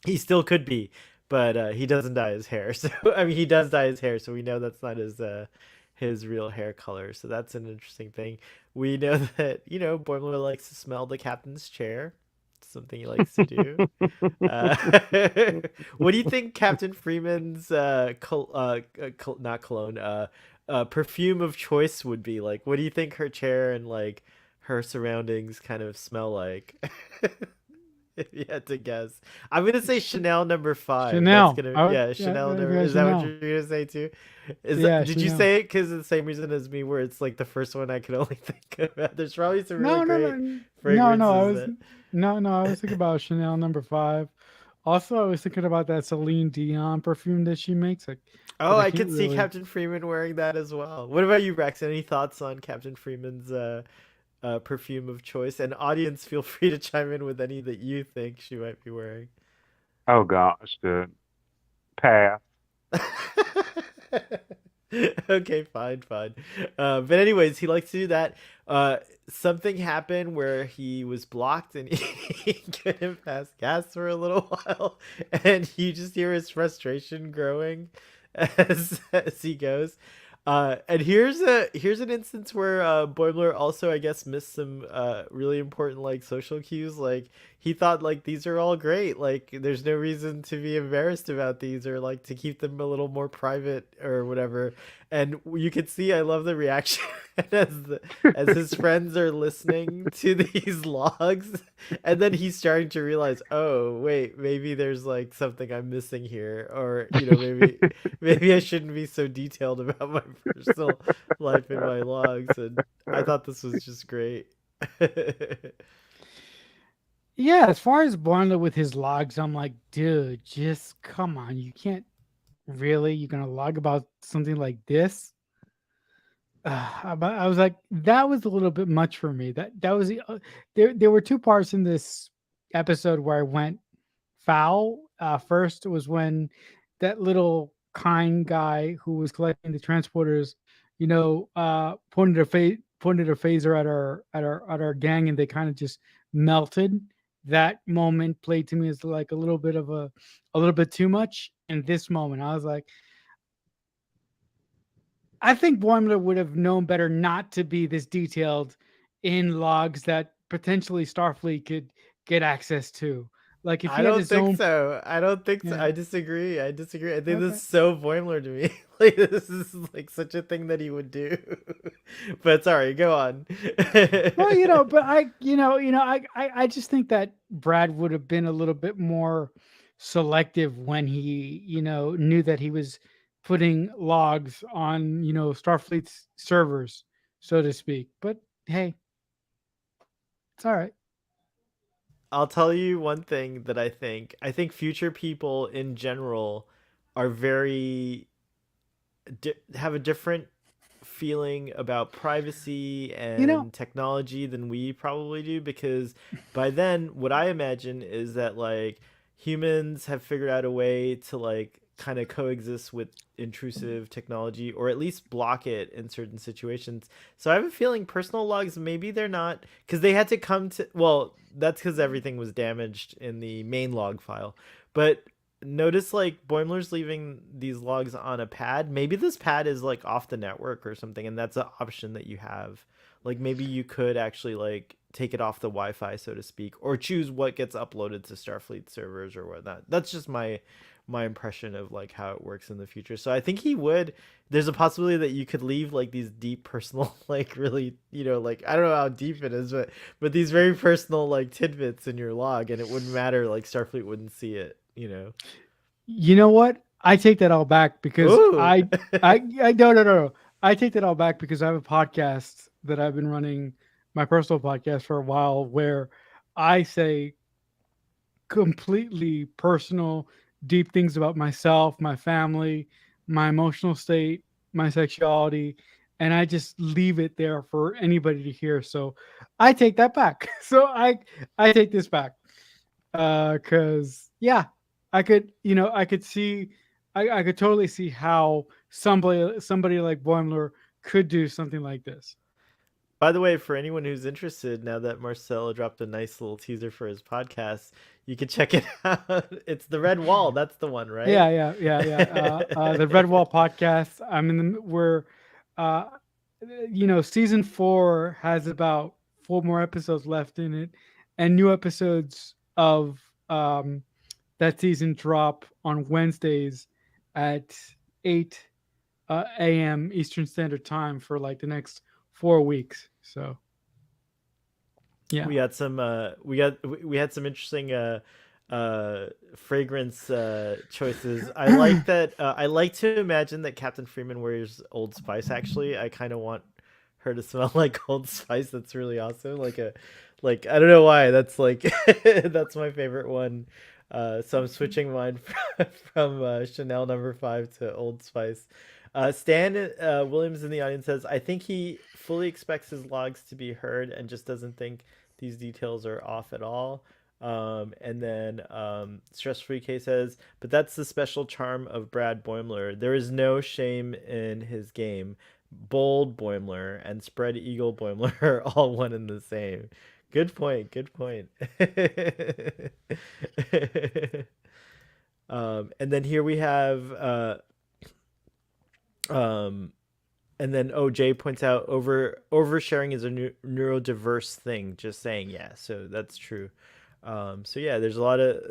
he still could be, but he doesn't dye his hair. So I mean, he does dye his hair, so we know that's not his real hair color. So that's an interesting thing. We know that Boimler likes to smell the captain's chair. Something he likes to do. Uh, what do you think Captain Freeman's not cologne perfume of choice would be like? What do you think her chair and like her surroundings kind of smell like? If you had to guess, I'm gonna say Chanel number 5. That's Chanel. gonna, I would, yeah, yeah, Chanel yeah, number. yeah, Is that what Chanel. you're gonna say too? Yeah, Did you Chanel. say it because of the same reason as me, where it's like the first one I could only think about? There's probably some really No, no, great no, no, no. I fragrances was that. no. I was thinking about Chanel number 5. Also, I was thinking about that Celine Dion perfume that she makes, like, Oh, but I I can't could see really. Captain Freeman wearing that as well. What about you, Rex? Any thoughts on Captain Freeman's perfume of choice? And audience, feel free to chime in with any that you think she might be wearing. Oh gosh, dude. Pass. Okay, fine, fine. But anyways, he likes to do that. Something happened where he was blocked and he couldn't pass gas for a little while, and you just hear his frustration growing as he goes. And here's an instance where Boimler also, I guess, missed some really important like social cues. Like he thought like these are all great. Like there's no reason to be embarrassed about these or like to keep them a little more private or whatever. And you can see I love the reaction as his friends are listening to these logs, and then he's starting to realize, oh wait, maybe there's like something I'm missing here, or maybe I shouldn't be so detailed about my personal life in my logs. And I thought this was just great. Yeah, as far as Barnley with his logs, I'm like, dude, just come on. You can't really. You're gonna log about something like this. But I was like, that was a little bit much for me. That was there. Were two parts in this episode where I went foul. First was when that little kind guy who was collecting the transporters, pointed a phaser at our gang, and they kind of just melted. That moment played to me as like a little bit too much. In this moment, I was like, I think Boimler would have known better not to be this detailed in logs that potentially Starfleet could get access to. Like if I he had don't his think own, so. I don't think so. yeah, I disagree. I disagree. I think this okay. is so Boimler to me. Like this is like such a thing that he would do. But sorry, go on. Well, but I just think that Brad would have been a little bit more selective when he, knew that he was putting logs on, Starfleet's servers, so to speak. But hey, it's all right. I'll tell you one thing that I think. I think future people in general are very have a different feeling about privacy You know, and technology than we probably do, because by then what I imagine is that like humans have figured out a way to like kind of coexist with intrusive technology, or at least block it in certain situations. So I have a feeling personal logs, maybe they're not, because they had to come to, well, that's because everything was damaged in the main log file. But notice like Boimler's leaving these logs on a pad. Maybe this pad is like off the network or something, and that's an option that you have. Like maybe you could actually like take it off the Wi-Fi, so to speak, or choose what gets uploaded to Starfleet servers or whatnot. That's just my impression of like how it works in the future. So I think he would. There's a possibility that you could leave like these deep personal, like really, like I don't know how deep it is, but these very personal like tidbits in your log, and it wouldn't matter. Like Starfleet wouldn't see it. you know what? I take that all back because Ooh. I no, no, no, no. I take that all back because I have a podcast that I've been running, my personal podcast for a while, where I say completely personal, deep things about myself, my family, my emotional state, my sexuality, and I just leave it there for anybody to hear. So I take that back. So I take this back. Cause yeah, I could see I could totally see how somebody like Boimler could do something like this. By the way, for anyone who's interested, now that Marcelo dropped a nice little teaser for his podcast, you can check it out. It's the Red Wall. That's the one, right? Yeah. The Red Wall podcast. We're, uh, season 4 has about 4 more episodes left in it, and new episodes of that season drop on Wednesdays at 8 a.m. Eastern Standard Time for like the next 4 weeks. So yeah. We got some we had some interesting fragrance choices. I like that I like to imagine that Captain Freeman wears Old Spice. Actually, I kind of want her to smell like Old Spice. That's really awesome. Like I don't know why, that's like that's my favorite one. So I'm switching mine from Chanel number 5 to Old Spice. Stan Williams in the audience says, I think he fully expects his logs to be heard and just doesn't think these details are off at all. And then Stress Free K says, but that's the special charm of Brad Boimler. There is no shame in his game. Bold Boimler and Spread Eagle Boimler are all one and the same. Good point. Good point. And then here we have um, and then Jay points out oversharing is a neurodiverse thing. Just saying, yeah. So that's true. So yeah, there's a lot of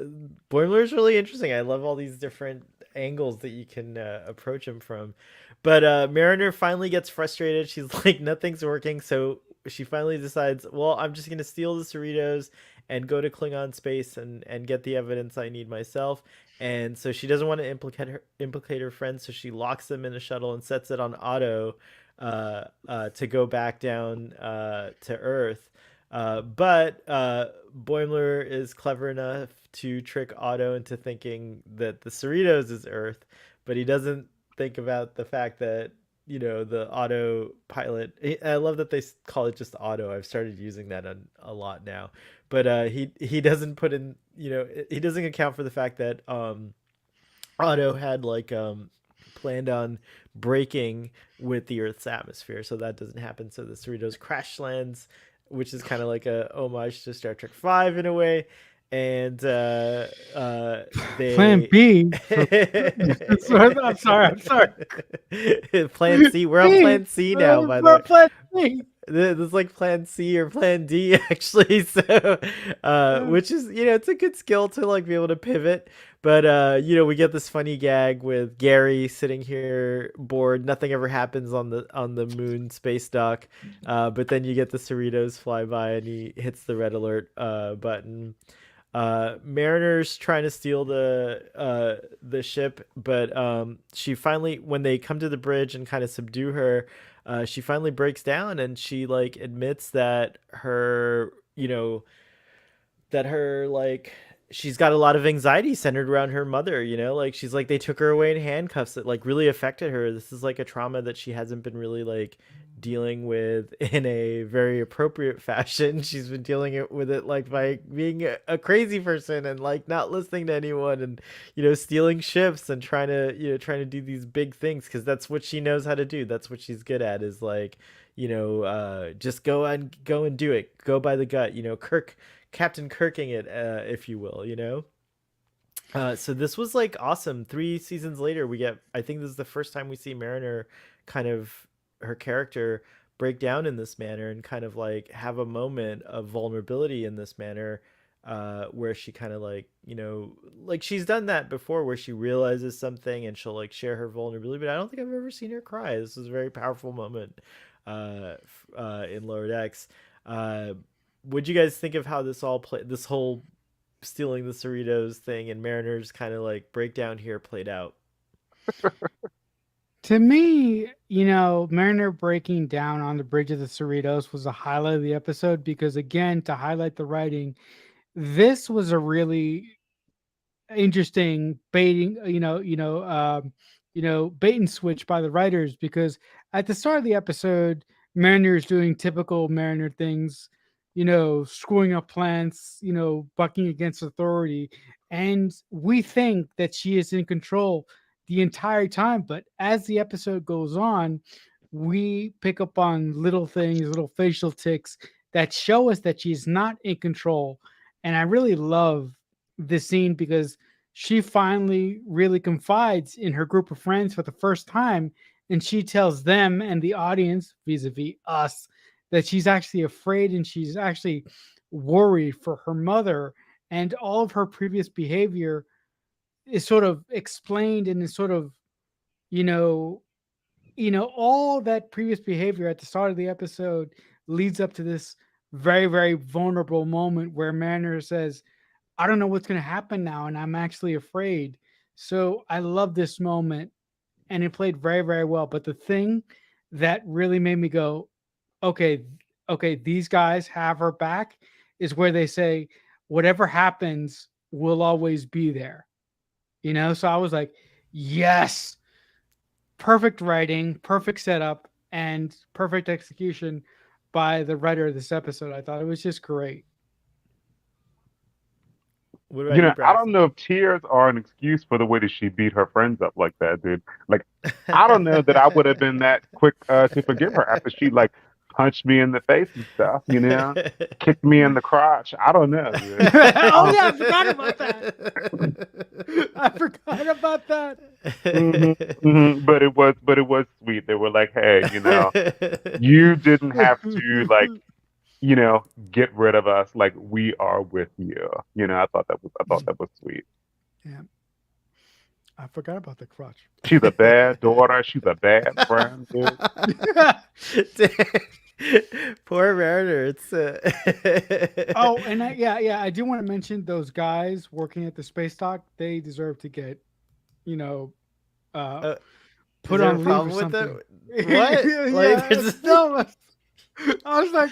Boimler is really interesting. I love all these different angles that you can approach him from. But Mariner finally gets frustrated. She's like, nothing's working. So she finally decides, well, I'm just gonna steal the Cerritos and go to Klingon space and get the evidence I need myself. And so she doesn't want to implicate her friends, so she locks them in a shuttle and sets it on auto to go back down to Earth. But Boimler is clever enough to trick Otto into thinking that the Cerritos is Earth, but he doesn't think about the fact that the autopilot. I love that they call it just auto. I've started using that a lot now, but he doesn't put in. He doesn't account for the fact that Otto had like planned on breaking with the Earth's atmosphere, so that doesn't happen. So the Cerritos crash lands, which is kind of like a homage to Star Trek Five in a way. And Plan they B. I'm sorry. I'm sorry. Plan C. We're on B. Plan C now, by the way. Plan B. This is like Plan C or Plan D actually. So, which is it's a good skill to like be able to pivot. But we get this funny gag with Gary sitting here bored. Nothing ever happens on the moon space dock. But then you get the Cerritos fly by and he hits the red alert button. Mariner's trying to steal the ship, but she finally, when they come to the bridge and kind of subdue her, she finally breaks down and she like admits that her like she's got a lot of anxiety centered around her mother. Like she's like, they took her away in handcuffs. It like really affected her. This is like a trauma that she hasn't been really like dealing with in a very appropriate fashion. She's been dealing with it like by being a crazy person and like not listening to anyone and stealing ships and trying to do these big things because that's what she knows how to do. That's what she's good at, is like just go and do it, go by the gut, Captain Kirking it, if you will. So this was like awesome. 3 seasons later, I think this is the first time we see Mariner kind of, her character, break down in this manner and kind of like have a moment of vulnerability in this manner, where she kind of like, like she's done that before where she realizes something and she'll like share her vulnerability, but I don't think I've ever seen her cry. This is a very powerful moment in Lower Decks. What'd you guys think of how this all played, this whole stealing the Cerritos thing and Mariner's kind of like breakdown here played out? To me, Mariner breaking down on the bridge of the Cerritos was a highlight of the episode because, again, to highlight the writing, this was a really interesting baiting, bait and switch by the writers, because at the start of the episode, Mariner is doing typical Mariner things, screwing up plans, bucking against authority, and we think that she is in control. the entire time. But as the episode goes on, we pick up on little things, little facial ticks that show us that she's not in control. And I really love this scene because she finally really confides in her group of friends for the first time. And she tells them and the audience, vis a vis us, that she's actually afraid and she's actually worried for her mother. And all of her previous behavior is sort of explained and is sort of, you know, all that previous behavior at the start of the episode leads up to this very, very vulnerable moment where Mariner says, I don't know what's going to happen now, and I'm actually afraid. So I love this moment, and it played very, very well. But the thing that really made me go, okay, okay, these guys have her back is where they say, whatever happens, we'll always be there. So I was like, yes, perfect writing, perfect setup, and perfect execution by the writer of this episode. I thought it was just great. What about you, I don't Braxton? know if tears are an excuse for the way that she beat her friends up like that, dude. Like, I don't know that I would have been that quick to forgive her after she like punched me in the face and stuff, kicked me in the crotch. I don't know, dude. Oh Um, yeah, I forgot about that. I forgot about that. but it was sweet. They were like, hey, you didn't have to like get rid of us. Like we are with you. I thought that was sweet. Yeah, I forgot about the crotch. She's a bad daughter. She's a bad friend, dude. Poor Mariner. It's Oh, and yeah, I do want to mention those guys working at the space dock. They deserve to get, you know, uh, uh, is put there a on leave or problem with something. that? What? Like, Yeah, no, I was like,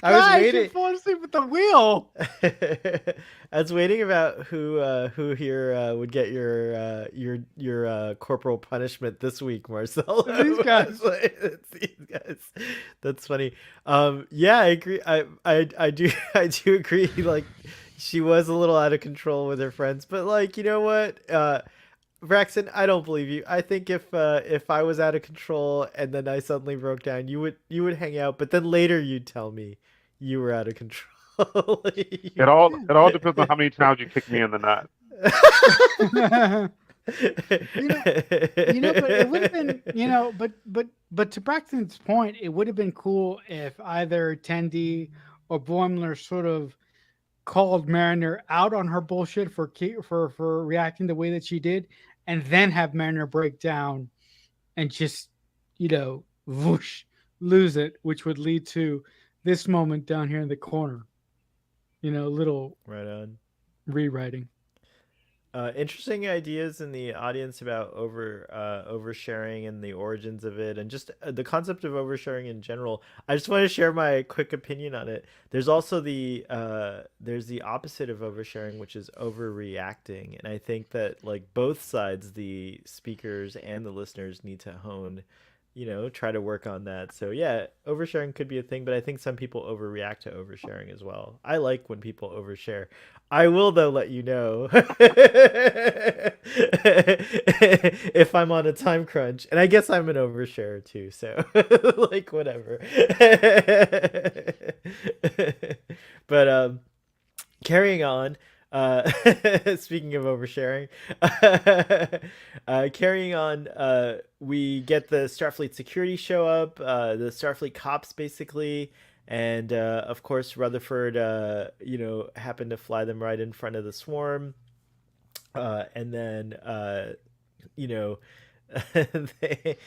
I was guys, you're waiting. falling asleep with the wheel. I was waiting about who here would get your corporal punishment this week, Marcelo. These I was guys. like, it's these guys. That's funny. Yeah, I agree. I do I do agree. Like, she was a little out of control with her friends, but like, you know what? Braxton, I don't believe you. I think if I was out of control and then I suddenly broke down, you would hang out, but then later you'd tell me you were out of control. It all depends on how many times you kick me in the nuts. you know, but it would have been, but to Braxton's point, it would have been cool if either Tendi or Boimler sort of called Mariner out on her bullshit for reacting the way that she did, and then have Mariner break down and just, whoosh, lose it, which would lead to this moment down here in the corner. Little Right on. rewriting. Interesting ideas in the audience about oversharing and the origins of it, and just the concept of oversharing in general. I just want to share my quick opinion on it. There's also there's the opposite of oversharing, which is overreacting, and I think that like both sides, the speakers and the listeners, need to hone, try to work on that. So yeah, oversharing could be a thing, but I think some people overreact to oversharing as well. I like when people overshare. I will though let you know if I'm on a time crunch, and I guess I'm an oversharer too. So like whatever. But carrying on. Uh, speaking of oversharing, carrying on, we get the Starfleet security show up, the Starfleet cops basically, and of course Rutherford, happened to fly them right in front of the swarm, and then you know. they,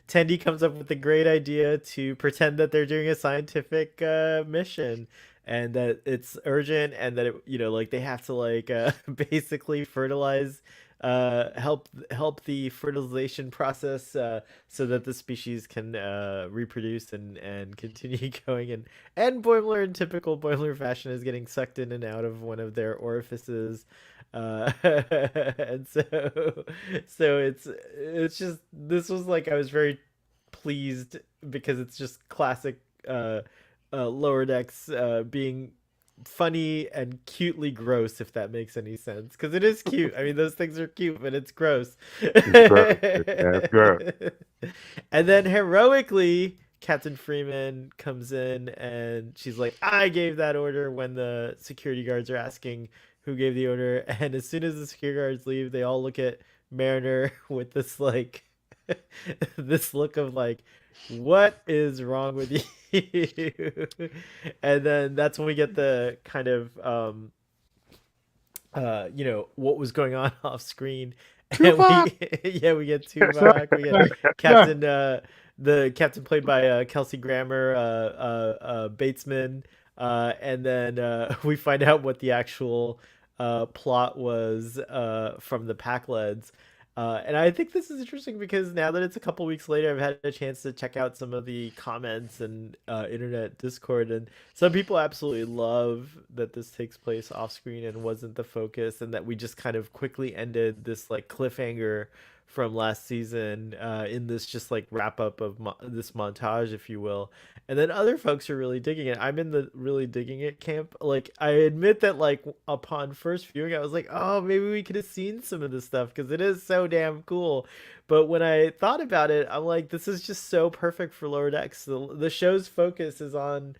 Tendi comes up with a great idea to pretend that they're doing a scientific mission, and that it's urgent, and that like they have to like basically fertilize, help the fertilization process, so that the species can reproduce and continue going. And Boimler, in typical Boimler fashion, is getting sucked in and out of one of their orifices, and so it's just, this was like, I was very pleased because it's just classic Lower Decks being funny and cutely gross, if that makes any sense, because it is cute. I mean, those things are cute, but it's gross. It's gross. Yeah, it's gross. And then heroically, Captain Freeman comes in and she's like, I gave that order, when the security guards are asking who gave the order. And as soon as the security guards leave, they all look at Mariner with this like this look of like, what is wrong with you? And then that's when we get the kind of what was going on off screen. And Tuvok. we yeah, we get Sorry, Tuvok, we get sorry, sorry. Captain the captain played by Kelsey Grammer, Batesman, and then we find out what the actual plot was from the Pakleds. And I think this is interesting because now that it's a couple weeks later, I've had a chance to check out some of the comments and internet Discord, and some people absolutely love that this takes place off screen and wasn't the focus, and that we just kind of quickly ended this like cliffhanger from last season in this just like wrap up of this montage, if you will. And then other folks are really digging it. I'm in the really digging it camp. Like, I admit that like upon first viewing, I was like, oh, maybe we could have seen some of this stuff because it is so damn cool. But when I thought about it, I'm like, this is just so perfect for Lower Decks. The show's focus is on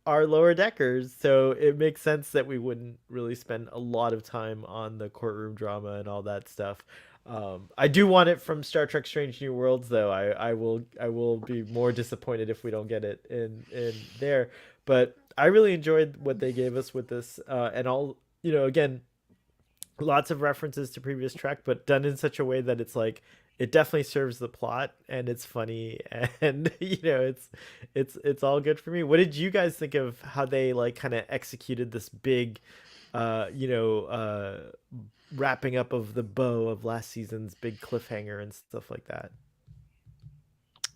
our lower deckers, so it makes sense that we wouldn't really spend a lot of time on the courtroom drama and all that stuff. I do want it from Star Trek: Strange New Worlds, though. I will be more disappointed if we don't get it in there. But I really enjoyed what they gave us with this, and all, again, lots of references to previous Trek, but done in such a way that it's like it definitely serves the plot and it's funny, and it's all good for me. What did you guys think of how they like kind of executed this big uh you know uh wrapping up of the bow of last season's big cliffhanger and stuff like that?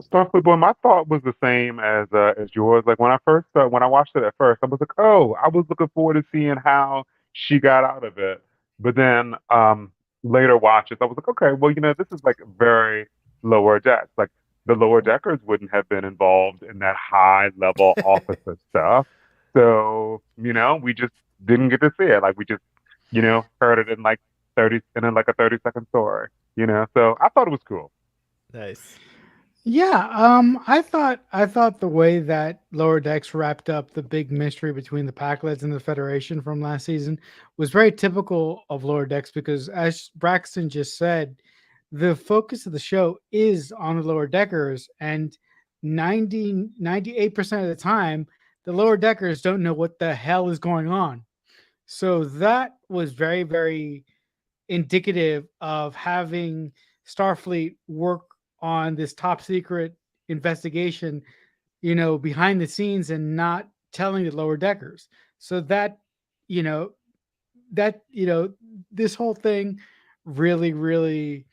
Starfleet Boy, my thought was the same as yours. Like when I watched it at first, I was like, oh, I was looking forward to seeing how she got out of it. But then later watches, I was like, okay, well, this is like very lower decks. Like the lower deckers wouldn't have been involved in that high level officer stuff. So, we just didn't get to see it. Like we just, heard it in like 30 and in like a 30-second story, So I thought it was cool. Nice. Yeah, I thought the way that Lower Decks wrapped up the big mystery between the Packlets and the Federation from last season was very typical of Lower Decks because, as Braxton just said, the focus of the show is on the Lower Deckers, and 98% of the time, the Lower Deckers don't know what the hell is going on. So that was very, very indicative of having Starfleet work on this top secret investigation, behind the scenes and not telling the lower deckers. So you know, that this whole thing really, really,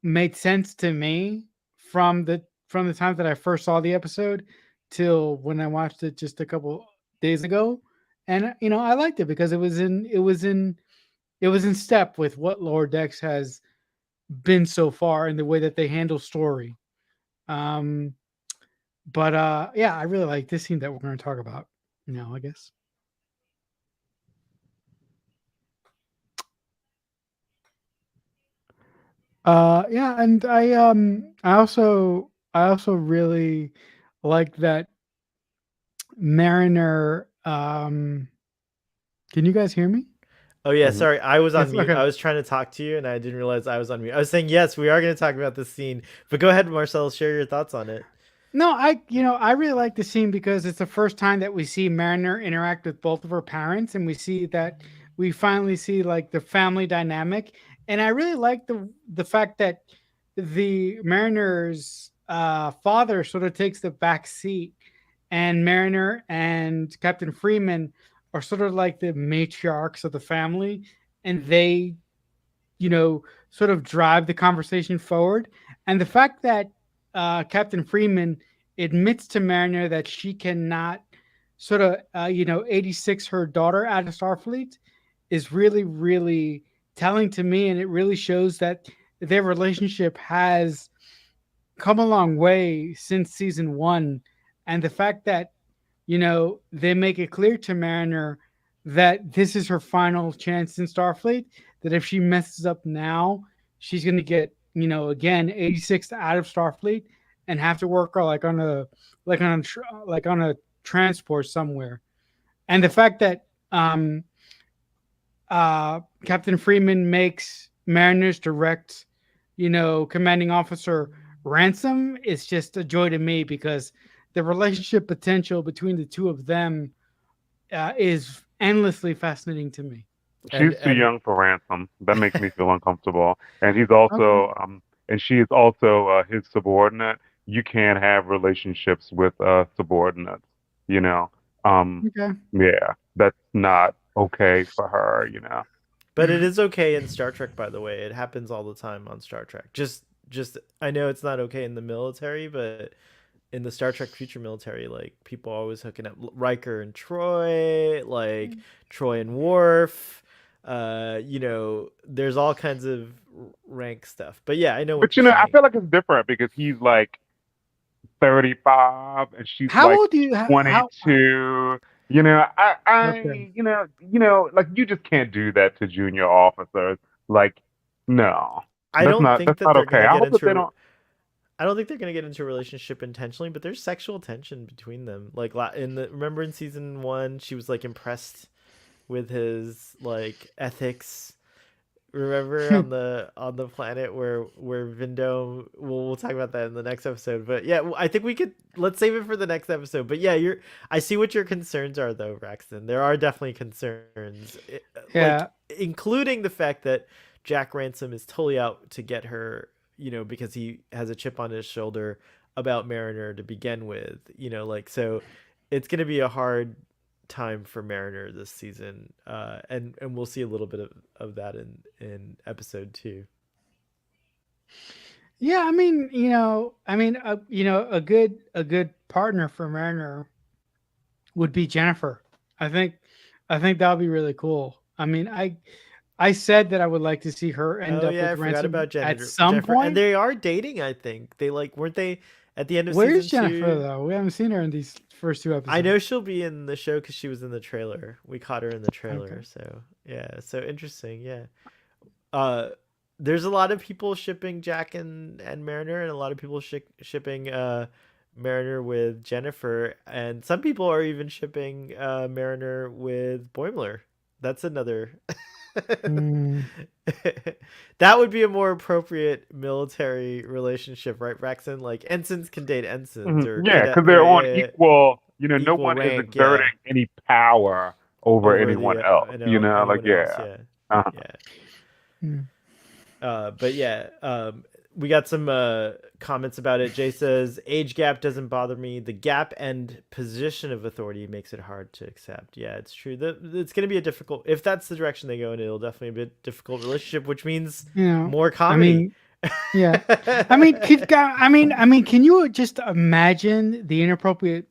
made sense to me from the time that I first saw the episode till when I watched it just a couple days ago. And I liked it because it was in step with what Lower Decks has been so far in the way that they handle story. Um, but yeah, I really like this scene that we're going to talk about now, I guess. Yeah, and I also really like that Mariner. Can you guys hear me? Oh yeah, Mhm. sorry, I was on Yes. mute. Okay. I was trying to talk to you and I didn't realize I was on mute. I was saying yes, we are going to talk about this scene, but go ahead, Marcel, share your thoughts on it. No, I really like the scene because it's the first time that we see Mariner interact with both of her parents, and we finally see like the family dynamic, and I really like the fact that the Mariner's father sort of takes the back seat, and Mariner and Captain Freeman are sort of like the matriarchs of the family, and they sort of drive the conversation forward. And the fact that Captain Freeman admits to Mariner that she cannot sort of, 86 her daughter out of Starfleet is really, really telling to me. And it really shows that their relationship has come a long way since season one. And the fact that they make it clear to Mariner that this is her final chance in Starfleet. That if she messes up now, she's going to get, again, 86th out of Starfleet and have to work like on a transport somewhere. And the fact that Captain Freeman makes Mariner's direct, commanding officer Ransom is just a joy to me because the relationship potential between the two of them is endlessly fascinating to me. and She's too and young for Ransom. That makes me feel uncomfortable. And he's Okay. also, and she is also his subordinate. You can't have relationships with subordinates, you know. Um, Okay. yeah, that's not okay for her, you know. but it is okay in Star Trek, by the way. It happens all the time on Star Trek. Just I know it's not okay in the military, but in the Star Trek future military, like people always hooking up Riker and Troy, like Troy and Worf. There's all kinds of rank stuff. But yeah, I know what But you're I saying. feel like it's different because he's like 35 and she's How like old do you? How 22. I, okay. like you just can't do that to junior officers. Like, no, I don't think that's that not they're okay. gonna I get hope that they into. don't. I don't think they're gonna get into a relationship intentionally, but there's sexual tension between them. Like remember in season one, she was like impressed with his like ethics. Remember on the planet where Vindo. We'll talk about that in the next episode. But yeah, I think we could let's save it for the next episode. But yeah, I see what your concerns are though, Braxton. There are definitely concerns, like Yeah. including the fact that Jack Ransom is totally out to get her. Because he has a chip on his shoulder about Mariner to begin with. Like so, it's gonna be a hard time for Mariner this season, and we'll see a little bit of that in episode 2. Yeah, a good partner for Mariner would be Jennifer. I think I think that would be really cool. I said that I would like to see her end Oh up yeah, I with forgot Ransom about at Jennifer. some Jennifer, and point. they are dating. I think they like weren't they at the end of Where is season Jennifer 2? though? We haven't seen her in these first two I know episodes. she'll be in the show because she was in the trailer. We caught her in the Okay. trailer, so yeah, so interesting. Yeah, uh, there's a lot of people shipping Jack and Mariner, and a lot of people shipping Mariner with Jennifer, and some people are even shipping Mariner with Boimler. That's another. Hmm. That would be a more appropriate military relationship, right, Braxton? Like ensigns can date ensigns, or Yeah, cadet, because they're on yeah, equal. No equal one is rank, exerting yeah, any power over over anyone the else. Like anyone else, yeah. yeah, Uh-huh. yeah. Hmm. But yeah, we got some comments about it. Jay says age gap doesn't bother me. The gap and position of authority makes it hard to accept. Yeah, it's true. It's going to be a difficult. If that's the direction they go in, it'll definitely be a difficult relationship, which means You know, more I comedy. mean, yeah. Can you just imagine the inappropriate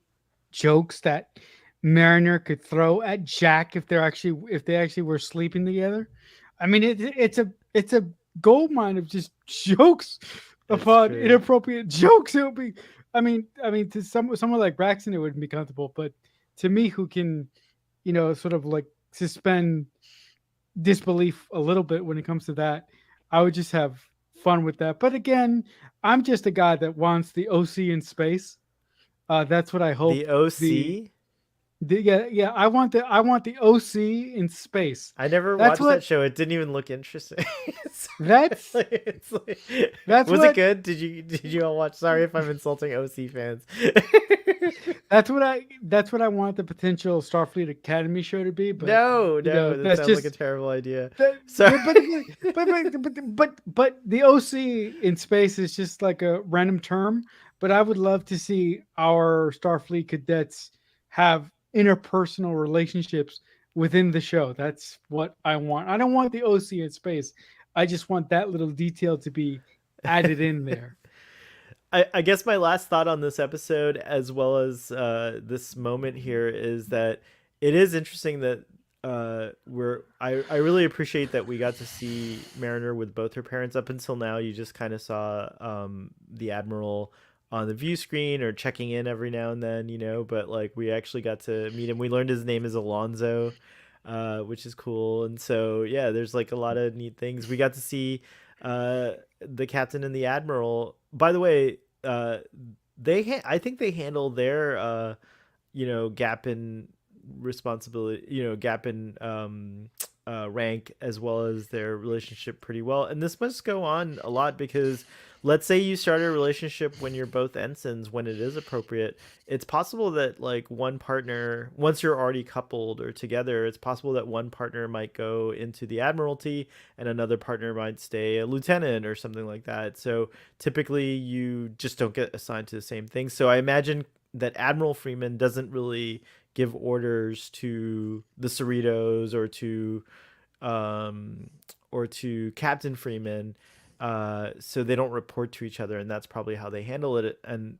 jokes that Mariner could throw at Jack if they actually were sleeping together? It's a gold mine of just jokes It's upon true. inappropriate jokes. It would be, to someone like Braxton, it wouldn't be comfortable, but to me, who can, sort of like suspend disbelief a little bit when it comes to that, I would just have fun with that. But again, I'm just a guy that wants the OC in space. That's what I hope The the OC. yeah, I want the OC in space. I never That's watched that what show. It didn't even look interesting. that's It's that's was it what good? Did you all watch? Sorry if I'm insulting OC fans. that's what I want the potential Starfleet Academy show to be. But No, no, that that's sounds like a just terrible idea. that, So but the OC in space is just like a random term. But I would love to see our Starfleet cadets have interpersonal relationships within the show. That's what I want. I don't want the OC in space. I just want that little detail to be added in there. I guess my last thought on this episode, as well as this moment here, is that it is interesting that I really appreciate that we got to see Mariner with both her parents. Up until now, you just kind of saw the Admiral on the view screen or checking in every now and then, but like we actually got to meet him. We learned his name is Alonzo, which is cool. And so, yeah, there's like a lot of neat things. We got to see the captain and the admiral. By the way, I think they handle their gap in responsibility, gap in rank as well as their relationship pretty well. And this must go on a lot because let's say you start a relationship when you're both ensigns when it is appropriate. It's possible that like one partner, once you're already coupled or together, it's possible that one partner might go into the admiralty and another partner might stay a lieutenant or something like that. So typically you just don't get assigned to the same thing. So I imagine that Admiral Freeman doesn't really give orders to the Cerritos um, or to Captain Freeman, so they don't report to each other, and that's probably how they handle it. And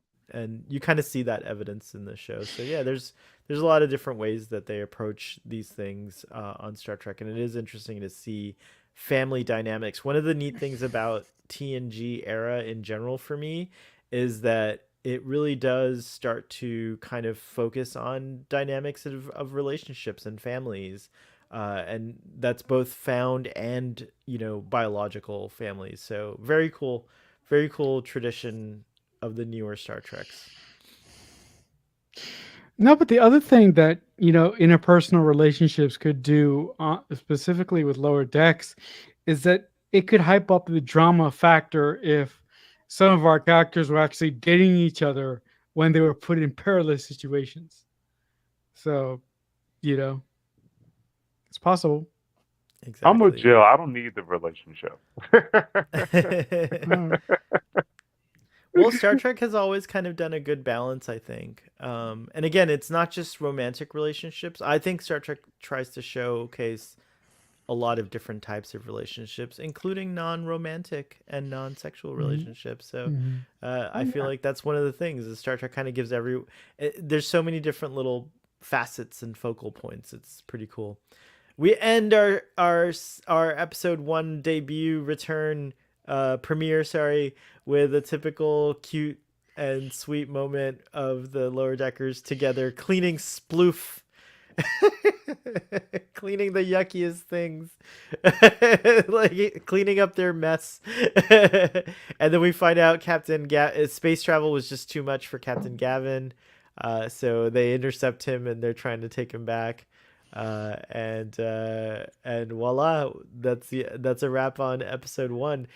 you kind of see that evidence in the show. So yeah, there's a lot of different ways that they approach these things on Star Trek, and it is interesting to see family dynamics. One of the neat things about TNG era in general for me is that it really does start to kind of focus on dynamics of relationships and families, and that's both found and biological families. So very cool tradition of the newer Star Treks. No, but the other thing that interpersonal relationships could do, specifically with lower decks, is that it could hype up the drama factor if some of our characters were actually dating each other when they were put in perilous situations. So, you know, it's possible. I'm with Exactly. Jill. I don't need the relationship. Uh, Well, Star Trek has always kind of done a good balance, I think. And again, it's not just romantic relationships. I think Star Trek tries to showcase a lot of different types of relationships, including non-romantic and non-sexual mhm, relationships. So mhm. Oh I feel yeah. like that's one of the things. Is Star Trek kind of gives there's so many different little facets and focal points. It's pretty cool. We end our episode 1 debut return premiere, sorry, with a typical cute and sweet moment of the lower deckers together cleaning sploof. Cleaning the yuckiest things. Like cleaning up their mess. And then we find out space travel was just too much for Captain Gavin, so they intercept him and they're trying to take him back, and voila, that's a wrap on episode 1.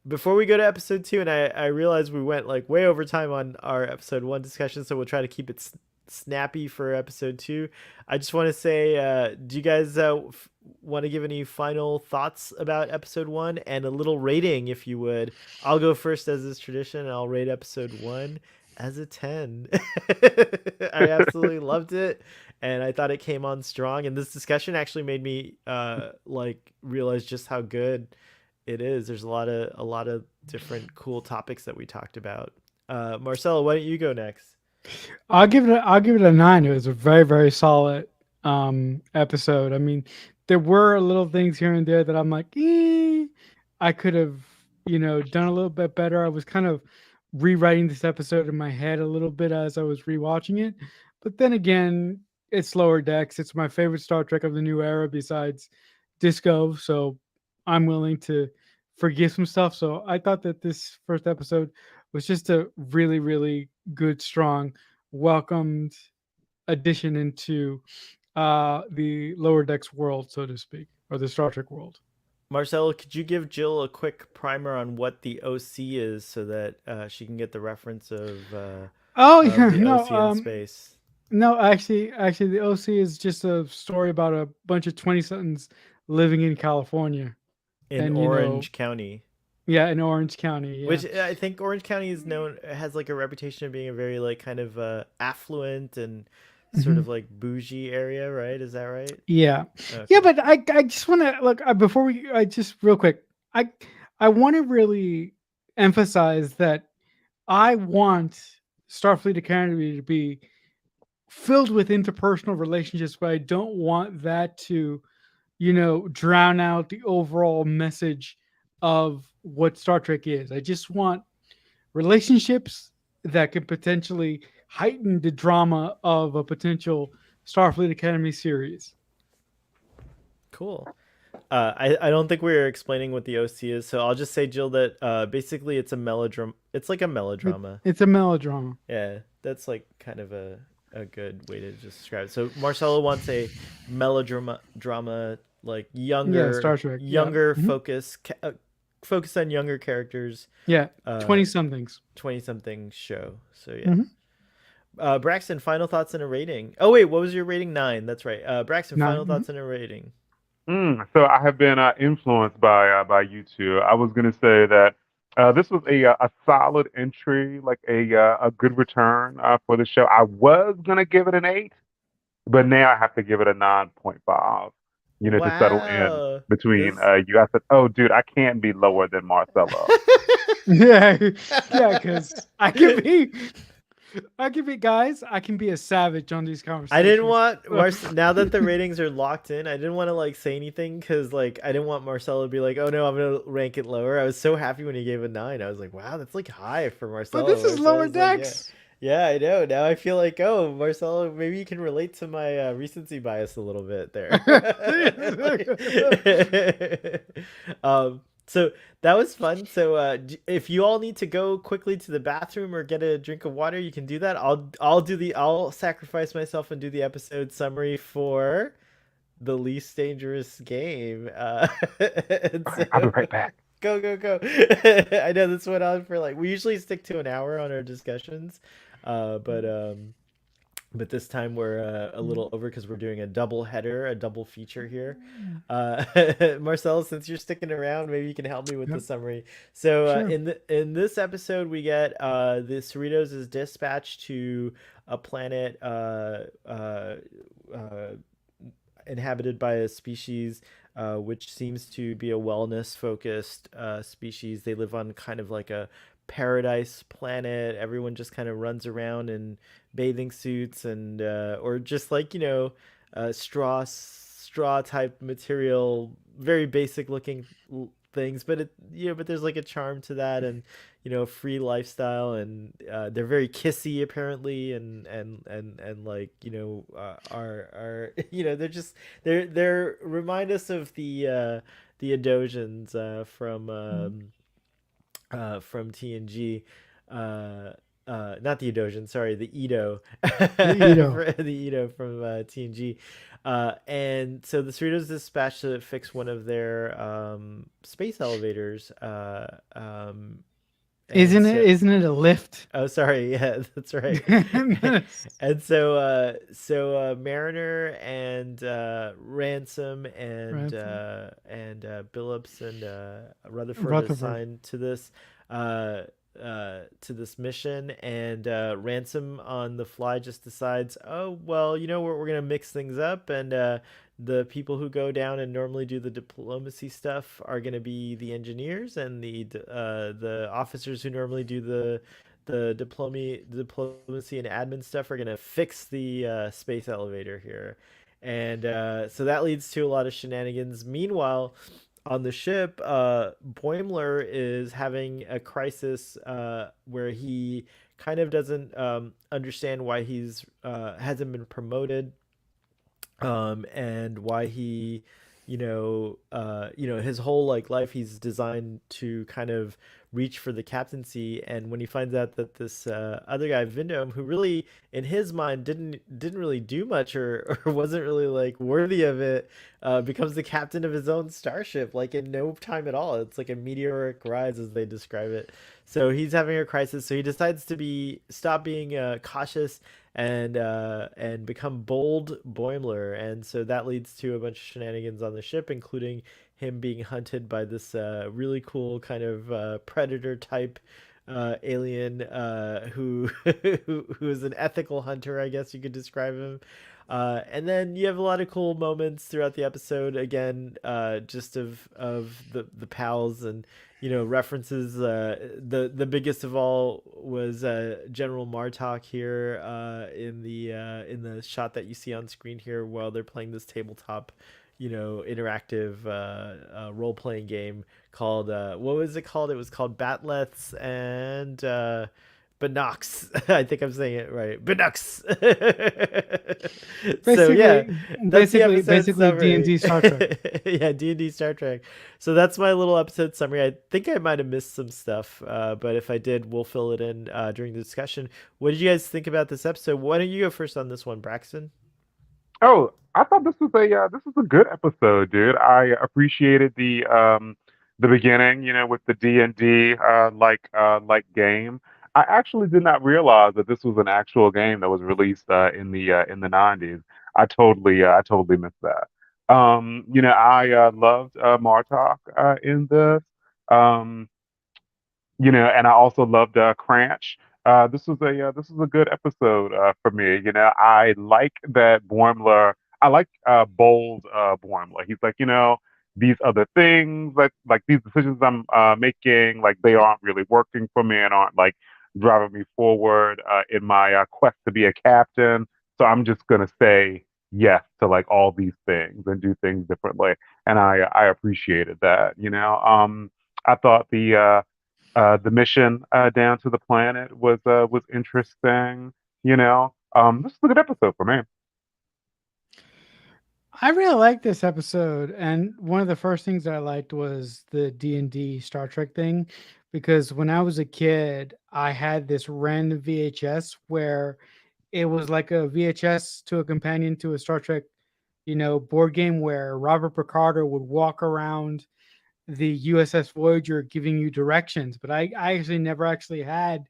Before we go to episode 2, and I realize we went like way over time on our episode 1 discussion, so we'll try to keep it snappy for episode 2. I just want to say, do you guys want to give any final thoughts about episode 1 and a little rating, if you would? I'll go first as is tradition, and I'll rate episode 1 as a 10. I absolutely loved it, and I thought it came on strong. And this discussion actually made me like realize just how good it is. There's a lot of different cool topics that we talked about. Marcelo, why don't you go next? I'll give it a 9. It was a very, very solid episode. I mean, there were little things here and there that I'm like, I could have, done a little bit better. I was kind of rewriting this episode in my head a little bit as I was rewatching it. But then again, it's Lower Decks. It's my favorite Star Trek of the new era besides Disco. So I'm willing to forgive some stuff. So I thought that this first episode was just a really, really good, strong, welcomed addition into the Lower Decks world, so to speak, or the Star Trek world. Marcelo, could you give Jill a quick primer on what the OC is so that she can get the reference Oh of yeah, the no, OC in space no, actually, the OC is just a story about a bunch of 20 somethings living in California, in and Orange County? yeah, in Orange County, yeah. Which I think Orange County is known has like a reputation of being a very like kind of affluent and sort Mhm. of like bougie area, right? Is that right? Yeah, yeah, Okay. but I just want to look before we I just real quick I I want to really emphasize that I want Starfleet Academy to be filled with interpersonal relationships, but I don't want that to drown out the overall message of what Star Trek is. I just want relationships that could potentially heighten the drama of a potential Starfleet Academy series. Cool. I don't think we were explaining what the OC is, so I'll just say, Jill, that basically it's a melodrama. It's like a melodrama. It's a melodrama. Yeah, that's like kind of a good way to just describe it. So Marcelo wants a drama, like Yeah, Star Trek. Yeah. younger Mhm. focus on younger characters, Yeah. uh, 20 somethings. 20 something show. So yeah. Hmm. Braxton, final thoughts and a rating. Oh wait, what was your rating? 9. That's right. Braxton, final Nine. thoughts and a rating. So I have been influenced by you two. I was gonna say that this was a solid entry, like a good return for the show. I was gonna give it an 8, but now I have to give it a 9.5. To settle in Wow. between This you. I said, "Oh, dude, I can't be lower than Marcelo." Yeah. Yeah. Because I can be, guys, I can be a savage on these I didn't conversations. want now that the ratings are locked in, I didn't want to like say anything because like I didn't want Marcelo to be like, oh no, I'm gonna rank it lower. I was so happy when he gave a 9. I was like, wow, that's like high for But this Marcelo. is lower Marcelo's like, yeah, decks. yeah, I know. Now I feel like, oh, Marcelo, maybe you can relate to my recency bias a little bit there. So that was fun. So if you all need to go quickly to the bathroom or get a drink of water, you can do that. I'll sacrifice myself and do the episode summary for the least dangerous game. And Okay, I'll be so right back. go. I know this went on for like we usually stick to an hour on our discussions, but this time we're a little over because we're doing a double header, a double feature here. Marcel, since you're sticking around, maybe you can help me with the Yep. summary. So Sure. in this episode, we get the Cerritos is dispatched to a planet uh, inhabited by a species which seems to be a wellness focused species. They live on kind of like a paradise planet. Everyone just kind of runs around in bathing suits and or just like straw type material, very basic looking things, but but there's like a charm to that, and free lifestyle, and they're very kissy apparently, and like are they're remind us of the Adosians from TNG. Not the Adosian, sorry, the Edo, The Edo. the Edo from TNG. And so the Cerritos dispatched to fix one of their space elevators. And so, Isn't it a lift? oh, sorry, yeah, that's right. And Mariner and Ransom Ransom. and Billups and Rutherford are Rutherford. assigned uh, to this mission, and Ransom on the fly just decides, oh well, you know what, we're gonna mix things up, and the people who go down and normally do the diplomacy stuff are gonna be the engineers, and the officers who normally do the diplomacy and admin stuff are gonna fix the space elevator here, and so that leads to a lot of shenanigans. Meanwhile, on the ship, Boimler is having a crisis where he kind of doesn't understand why he's hasn't been promoted, and why he, his whole like life he's designed to kind of reach for the captaincy, and when he finds out that this other guy Vindom, who really in his mind didn't really do much, or wasn't really like worthy of it, becomes the captain of his own starship like in no time at all. It's like a meteoric rise as they describe it. So he's having a crisis, so he decides to be stop being cautious and become bold Boimler, and so that leads to a bunch of shenanigans on the ship, including him being hunted by this really cool kind of predator type alien who is an ethical hunter, I guess you could describe him. And then you have a lot of cool moments throughout the episode. Again, just of the pals, and references. The biggest of all was General Martok here in the shot that you see on screen here while they're playing this tabletop, interactive role playing game called what was it called? It was called Batleths and Binox. I think I'm saying it right. Binox. So yeah, Basically, that's the episode basically D and summary. D Star Trek. Yeah, D&D Star Trek. So that's my little episode summary. I think I might have missed some stuff, but if I did, we'll fill it in during the discussion. What did you guys think about this episode? Why don't you go first on this one, Braxton? Oh, I thought this was a good episode, dude. I appreciated the beginning, with the D&D like game. I actually did not realize that this was an actual game that was released in the 90s. I totally missed that. I loved Martok in this. Um, and I also loved Cranch. This was a good episode for me. I like that Boimler. I like bold Boimler. He's like, these other things, like these decisions I'm making, like they aren't really working for me and aren't like driving me forward in my quest to be a captain. So I'm just gonna say yes to like all these things and do things differently. And I appreciated that. I thought the mission down to the planet was interesting. This is a good episode for me. I really liked this episode, and one of the first things that I liked was the D and D Star Trek thing, because when I was a kid, I had this random VHS where it was like a VHS to a companion to a Star Trek, board game where Robert Picardo would walk around the USS Voyager giving you directions. But I actually never actually had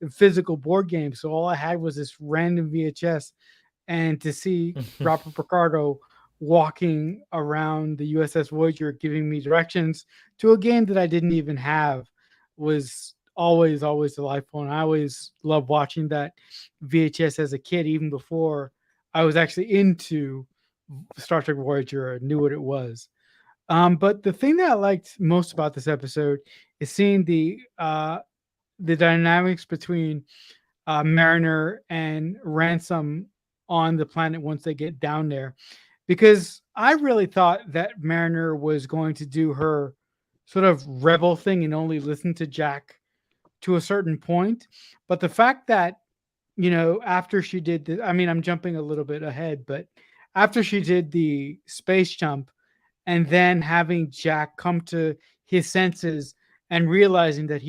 a physical board game, so all I had was this random VHS, and to see Robert Picardo walking around the USS Voyager giving me directions to a game that I didn't even have was always delightful. And I always loved watching that VHS as a kid, even before I was actually into Star Trek Voyager or knew what it was. But the thing that I liked most about this episode is seeing the dynamics between Mariner and Ransom on the planet once they get down there, because I really thought that Mariner was going to do her sort of rebel thing and only listen to Jack to a certain point. But the fact that, after she did the, I mean, I'm jumping a little bit ahead, but after she did the space jump and then having Jack come to his senses and realizing that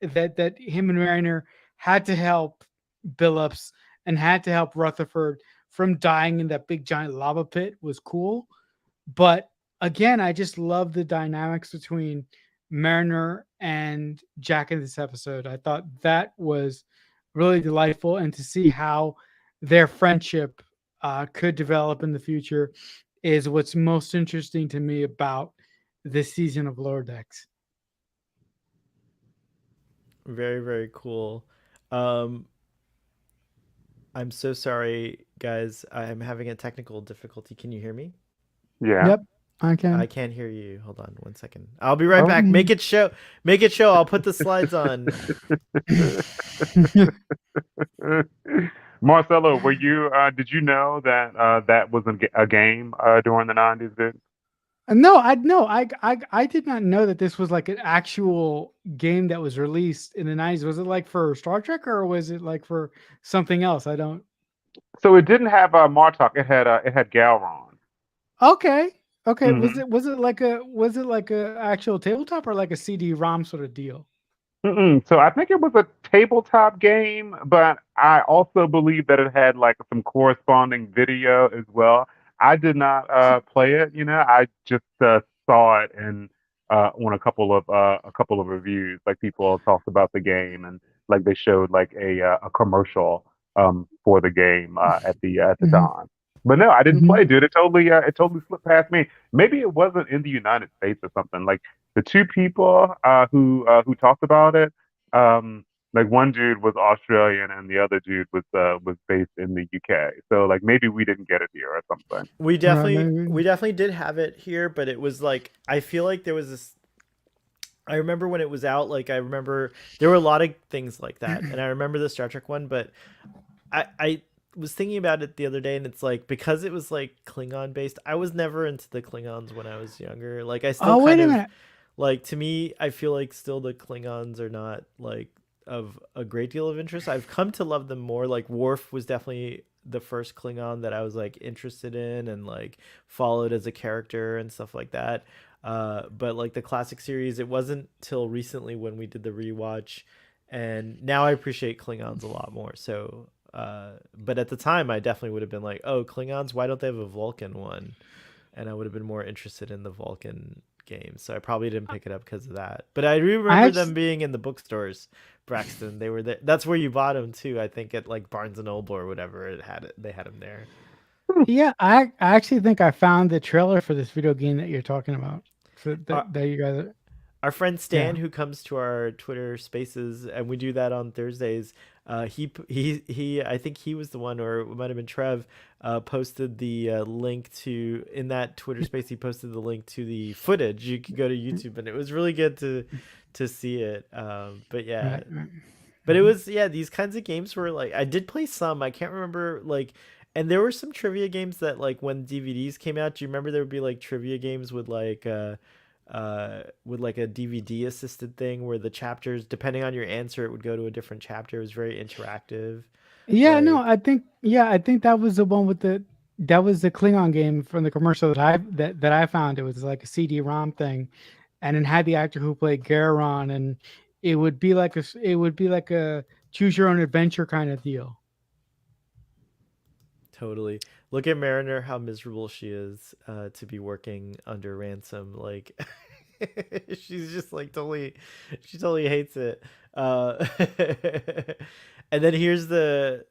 that him and Mariner had to help Billups and had to help Rutherford from dying in that big giant lava pit was cool. But again, I just love the dynamics between Mariner and Jack in this episode. I thought that was really delightful, and to see how their friendship could develop in the future is what's most interesting to me about this season of Lower Decks. Very, very cool. Um, I'm so sorry, guys. I'm having a technical difficulty. Can you hear me? Yeah. Yep, I I can. can't hear you. Hold on one second. I'll be right Oh. back. Make it show. Make it show. I'll put the slides on. Marcelo, were you? Did you know that that was a game during the 90s, dude? No, I did not know that this was like an actual game that was released in the 90s. Was it like for Star Trek or was it like for something else? I don't. So it didn't have Martok. It had Galron. Okay. Okay. Hmm. Was it like a actual tabletop or like a CD-ROM sort of deal? So I think it was a tabletop game, but I also believe that it had like some corresponding video as well. I did not play it, I just saw it and on a couple of reviews, like people talked about the game and like they showed like a commercial for the game at the Hmm. time. But no, I didn't Hmm. play, dude. It totally slipped past me. Maybe it wasn't in the United States or something. Like the two people who talked about it, like one dude was Australian and the other dude was based in the UK. So like maybe we didn't get it here or something. We definitely Maybe. we definitely did have it here, but it was like I feel like there was this. I remember when it was out. Like I remember there were a lot of things like that, and I remember the Star Trek one. But I was thinking about it the other day, and it's like because it was like Klingon based. I was never into the Klingons when I was younger. Like I still Oh, kind wait a of minute. like to me. I feel like still the Klingons are not like of a great deal of interest. I've come to love them more. Like Worf was definitely the first Klingon that I was like interested in and like followed as a character and stuff like that. But like the classic series, it wasn't till recently when we did the rewatch, and now I appreciate Klingons a lot more. So, but at the time, I definitely would have been like, oh, Klingons, why don't they have a Vulcan one? And I would have been more interested in the Vulcan games. So I probably didn't pick it up because of that. But I do I remember them actually, being in the bookstores, Braxton. They were there. That's where you bought them too. I think at like Barnes and Noble or whatever. It had it. They had them there. yeah, I actually think I found the trailer for this video game that you're talking about. So Uh, that you guys, our friend yeah. Stan, who comes to our Twitter Spaces, and we do that on Thursdays. He. I think he was the one, or it might have been Trev. Posted the link to in that Twitter Space. He posted the link to the footage. You could go to YouTube, and it was really good to see it. But yeah, Right, right. but it Mhm. was yeah. These kinds of games were like I did play some. I can't remember like. And there were some trivia games that like when DVDs came out, do you remember there would be like trivia games with like a DVD assisted thing where the chapters, depending on your answer, it would go to a different chapter. It was very interactive. Yeah, no, Like I think that was the one with that was the Klingon game from the commercial that I found. It was like a CD-ROM thing, and it had the actor who played Garon, and it would be like a choose your own adventure kind of deal. totally. Look at Mariner, how miserable she is to be working under ransom. Like she's just like totally, she totally hates it. And then here's the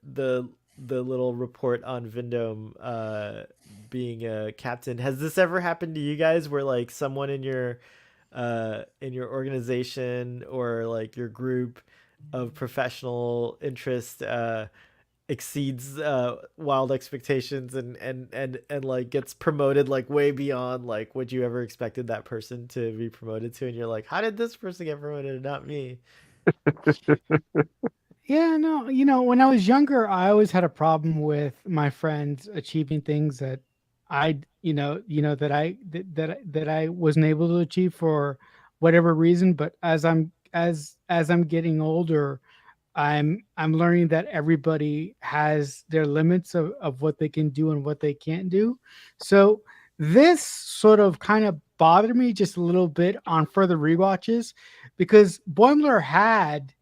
little report on Vindom being a captain. Has this ever happened to you guys where like someone in your organization or like your group of professional interest exceeds wild expectations and like gets promoted like way beyond like what you ever expected that person to be promoted to, and you're like, how did this person get promoted and not me? Yeah, no, when I was younger, I always had a problem with my friends achieving things that that I wasn't able to achieve for whatever reason. But as I'm getting older, I'm learning that everybody has their limits of what they can do and what they can't do. So this sort of kind of bothered me just a little bit on further rewatches because Boimler had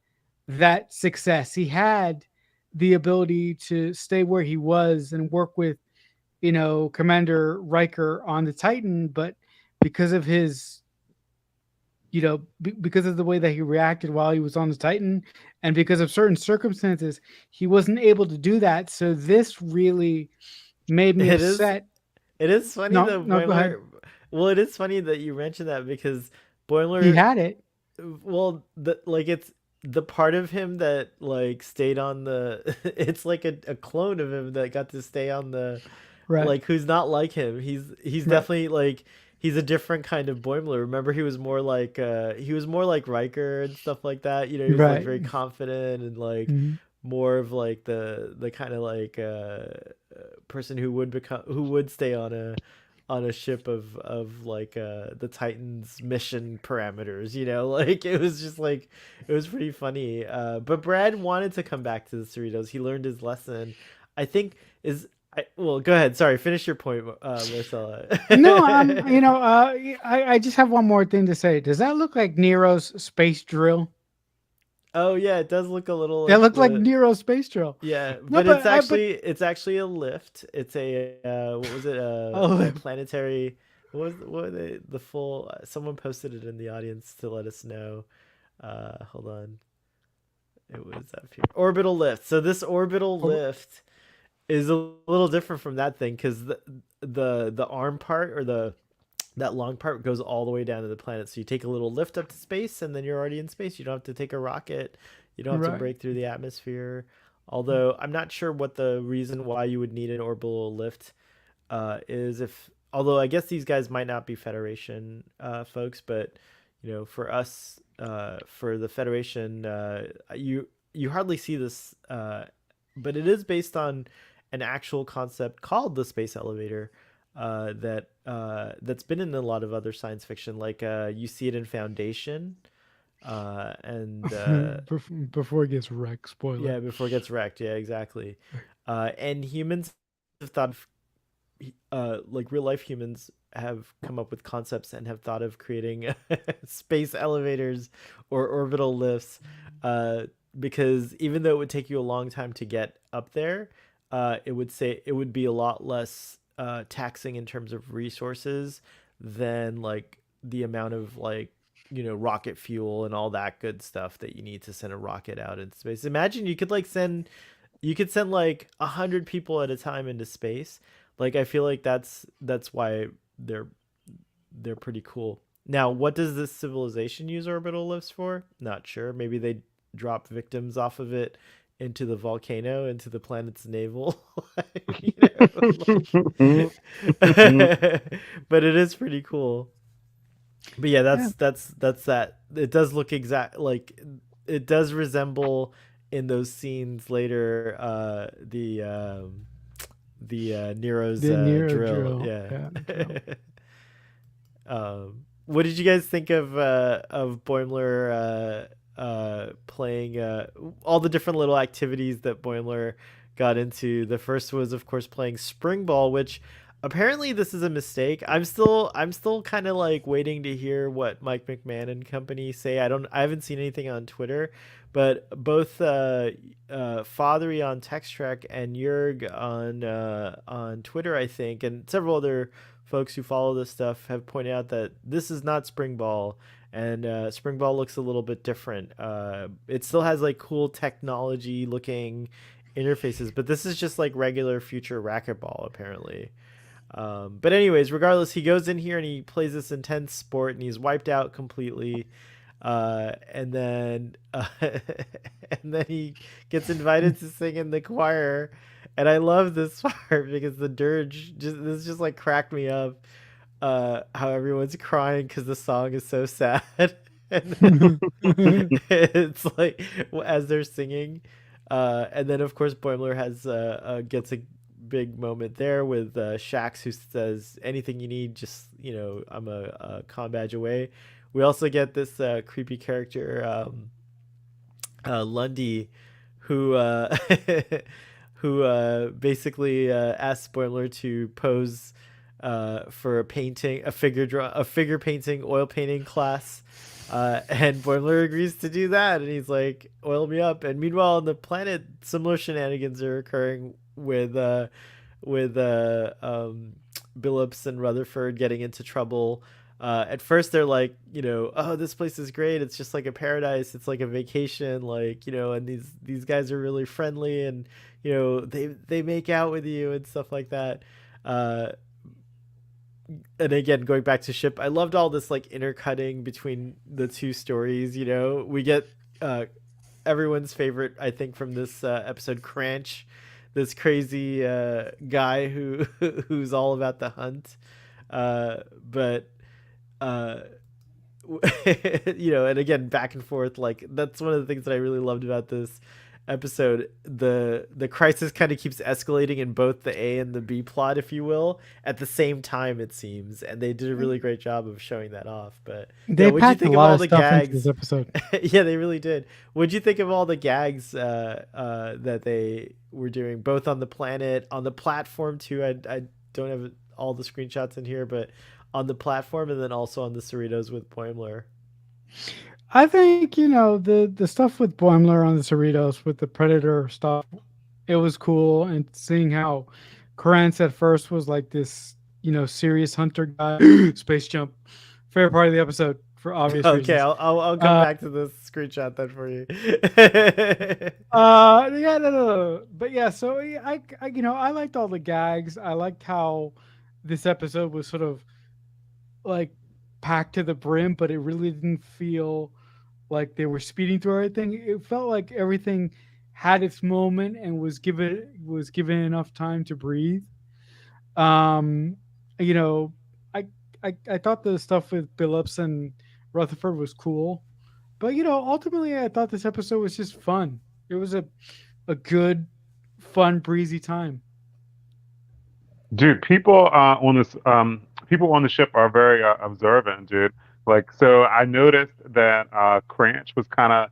that success. He had the ability to stay where he was and work with, Commander Riker on the Titan, but because of his, because of the way that he reacted while he was on the Titan, and because of certain circumstances, he wasn't able to do that. So this really made me it is upset. it is funny No, though, no, go ahead. Boimler. Well, it is funny that you mentioned that because He Boimler, had it. well, the like it's the part of him that like stayed on the it's like a clone of him that got to stay on the Right, like who's not like him. He's right, definitely like he's a different kind of Boimler. Remember he was more like Riker and stuff like that. You know, he was like right. very confident and like Mhm. more of like the kind of like person who would stay on a ship of like the Titans mission parameters, you know? Like it was just like it was pretty funny. But Brad wanted to come back to the Cerritos. He learned his lesson. I think is well, go ahead. Sorry, finish your point, Marcella. No, I just have one more thing to say. Does that look like Nero's space drill? Oh yeah, it does look a little That like looked like the Nero's space drill. yeah, No, but but it's actually a lift. It's a what was it? A oh, planetary. What were they? The full. Someone posted it in the audience to let us know. Hold on. It was up here. Orbital lift. So this orbital oh, lift is a little different from that thing because the arm part or the that long part goes all the way down to the planet. So you take a little lift up to space and then you're already in space. You don't have to take a rocket. You don't have to right. break through the atmosphere. Although I'm not sure what the reason why you would need an orbital lift is if although I guess these guys might not be Federation folks, but you know, for us, for the Federation, you hardly see this, but it is based on an actual concept called the space elevator. That's been in a lot of other science fiction, like you see it in Foundation, And Before it gets wrecked. Spoiler. yeah, before it gets wrecked. Yeah, exactly. And humans have thought of like real life humans have come up with concepts and have thought of creating space elevators or orbital lifts, uh, because even though it would take you a long time to get up there, it would be a lot less taxing in terms of resources than like the amount of like rocket fuel and all that good stuff that you need to send a rocket out into space. Imagine you could send like 100 people at a time into space. Like I feel like that's why they're they're pretty cool. Now, what does this civilization use orbital lifts for? Not sure. Maybe they drop victims off of it into the volcano, into the planet's navel. you like, but it is pretty cool. But yeah, Yeah. that's that. It does look exact like it does resemble in those scenes later the Nero's The Nero drill. drill. Yeah. Yeah, the drill. What did you guys think of Boimler playing all the different little activities that Boimler got into? The first was of course playing spring ball, which apparently this is a mistake. I'm still kind of like waiting to hear what Mike McMahon and company say. I haven't seen anything on Twitter, but both Fathery on Text Trek and Jurg on Twitter, I think, and several other folks who follow this stuff have pointed out that this is not spring ball, and spring ball looks a little bit different. It still has like cool technology looking interfaces, but this is just like regular future racquetball apparently. But anyways, regardless, he goes in here and he plays this intense sport and he's wiped out completely. And then and then he gets invited to sing in the choir, and I love this part because the dirge just this just like cracked me up. How everyone's crying because the song is so sad, and then it's like as they're singing, and then of course Boimler has gets a big moment there with Shax who says anything you need, just I'm a con badge away. We also get this creepy character Lundy, who who basically asks Boimler to pose for a painting, a figure painting, oil painting class. And Boimler agrees to do that, and he's like, "Oil me up." And meanwhile, on the planet, similar shenanigans are occurring with Billups and Rutherford getting into trouble. At first, they're like, oh, this place is great. It's just like a paradise. It's like a vacation, like and these guys are really friendly, and they make out with you and stuff like that. Uh, and again, going back to ship, I loved all this like intercutting between the two stories. We get everyone's favorite, I think, from this episode, Cranch, this crazy guy who's all about the hunt, but uh, and again, back and forth. Like that's one of the things that I really loved about this episode. The crisis kind of keeps escalating in both the A and the B plot, if you will, at the same time it seems, and they did a really great job of showing that off. But yeah, They what'd you packed a think of lot all of the stuff into this gags? episode. Yeah, they really did. What'd you think of all the gags that they were doing, both on the planet, on the platform too? I don't have all the screenshots in here, but on the platform and then also on the Cerritos with Boimler. I think the stuff with Boimler on the Cerritos with the Predator stuff. It was cool, and seeing how Krantz at first was like this, serious hunter guy. Space jump, favorite part of the episode for obvious Okay, reasons. I'll come Uh, back to this screenshot then for you. yeah, no. But yeah, so yeah, I liked all the gags. I liked how this episode was sort of like packed to the brim, but it really didn't feel like they were speeding through everything. It felt like everything had its moment and was given enough time to breathe. Um, you know, I I thought the stuff with Billups and Rutherford was cool, but ultimately I thought this episode was just fun. It was a good, fun, breezy time. Dude, people on the ship are very observant, dude. Like, so I noticed that Cranch was kind of,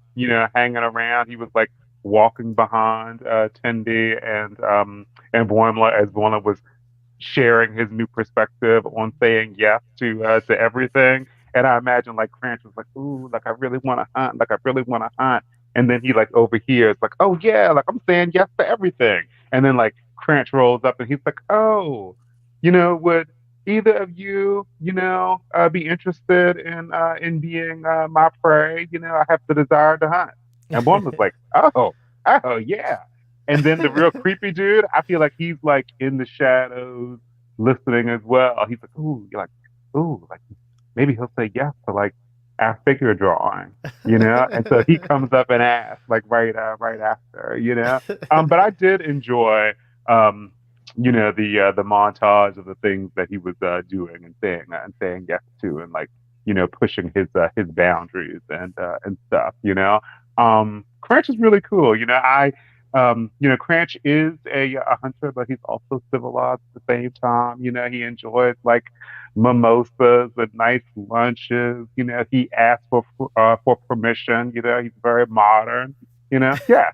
hanging around. He was like walking behind Tendi and Boimler as Boimler was sharing his new perspective on saying yes to everything. And I imagine like Cranch was like, "Ooh, like I really want to hunt, like I really want to hunt." And then he like overhears like, "Oh yeah, like I'm saying yes to everything." And then like Cranch rolls up and he's like, "Oh, would either of you, be interested in being my prey? I have the desire to hunt." And one was like, "Oh yeah." And then the real creepy dude, I feel like he's like in the shadows listening as well. He's like, "Ooh, you're like, ooh, like maybe he'll say yes to like our figure drawing. And so he comes up and asks like right after. But I did enjoy um, the montage of the things that he was doing and saying yes to and like, pushing his boundaries and stuff. Crunch is really cool. Cranch is a hunter, but he's also civilized at the same time. He enjoys like mimosas and nice lunches. He asks for permission. He's very modern. Yeah.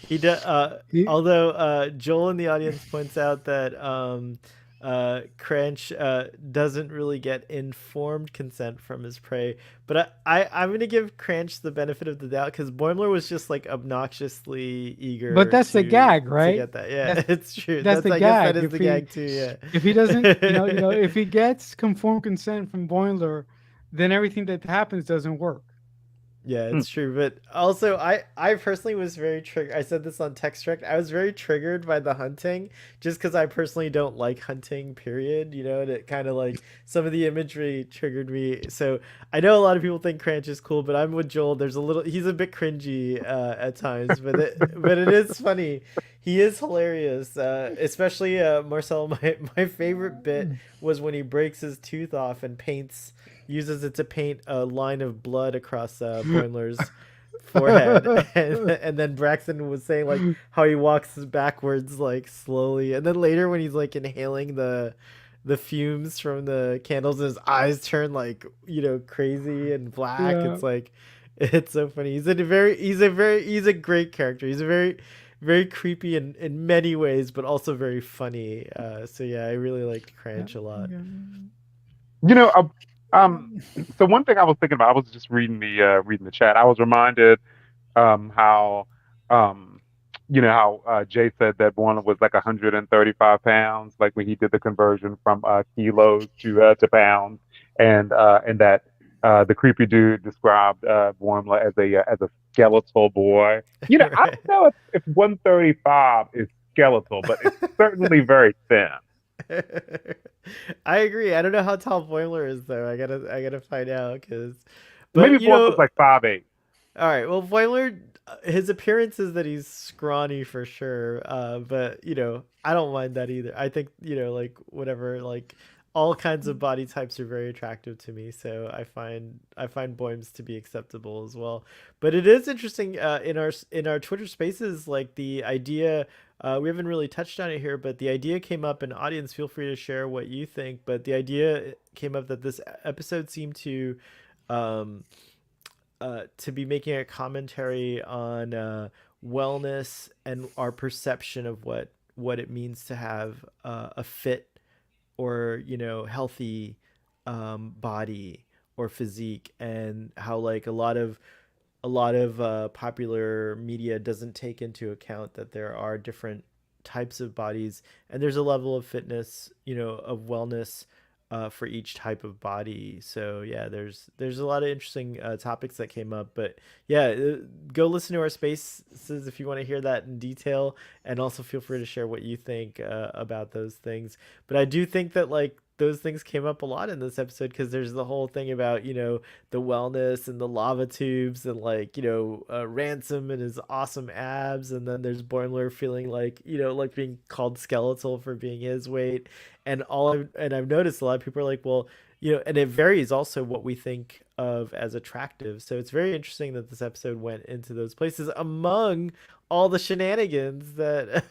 He do, He- although Joel in the audience points out that Cranch doesn't really get informed consent from his prey, but I'm gonna give Cranch the benefit of the doubt because Boimler was just like obnoxiously but eager that's the gag, to right? get that. Yeah, That's it's true. that's That's the I guess that gag. is the gag too. If he doesn't, Yeah. if he gets conformed consent from Boiler, then everything that happens doesn't work. Yeah, Hmm. it's true. But also, I personally was very triggered. I said this on Text Direct. I was very triggered by the hunting, just because I personally don't like hunting. Period. And it kind of like some of the imagery triggered me. So I know a lot of people think Cranch is cool, but I'm with Joel. There's a little. He's a bit cringy at times, but it is funny. He is hilarious, especially Marcel. My favorite bit was when he breaks his tooth off and uses it to paint a line of blood across Boimler's forehead, and then Braxton was saying like how he walks backwards like slowly, and then later when he's like inhaling the fumes from the candles, his eyes turn like crazy and black. Yeah. It's so funny. He's a great character. He's a very creepy in many ways, but also very funny. So yeah, I really liked Cranch a lot. You know, uh, um, so one thing I was thinking about, I was just reading the chat. I was reminded how um how Jay said that Warner was like 135 pounds, like when he did the conversion from kilos to pounds, and that the creepy dude described Warner as a skeletal boy. I Right. don't know if 135 is skeletal, but it's certainly very thin. I agree. I don't know how tall Boimler is though. I gotta find out because, Maybe but Boimler's like 5'8". all right. Well, Boimler, his appearance is that he's scrawny for sure. But I don't mind that either. I think like whatever, like all kinds of body types are very attractive to me. So I find Boims to be acceptable as well. But it is interesting in our Twitter Spaces, like the idea. We haven't really touched on it here, but the idea came up, and audience, feel free to share what you think. But the idea came up that this episode seemed um, to be making a commentary on wellness and our perception of what it means to have a fit or healthy body or physique, and how like a lot of popular media doesn't take into account that there are different types of bodies, and there's a level of fitness, of wellness for each type of body. So yeah, there's a lot of interesting topics that came up. But yeah, go listen to our spaces if you want to hear that in detail, and also feel free to share what you think about those things. But I do think that like those things came up a lot in this episode because there's the whole thing about the wellness and the lava tubes, and like Ransom and his awesome abs, and then there's Boimler feeling like like being called skeletal for being his weight, and I've noticed a lot of people are like, well, and it varies also what we think of as attractive. So it's very interesting that this episode went into those places among all the shenanigans that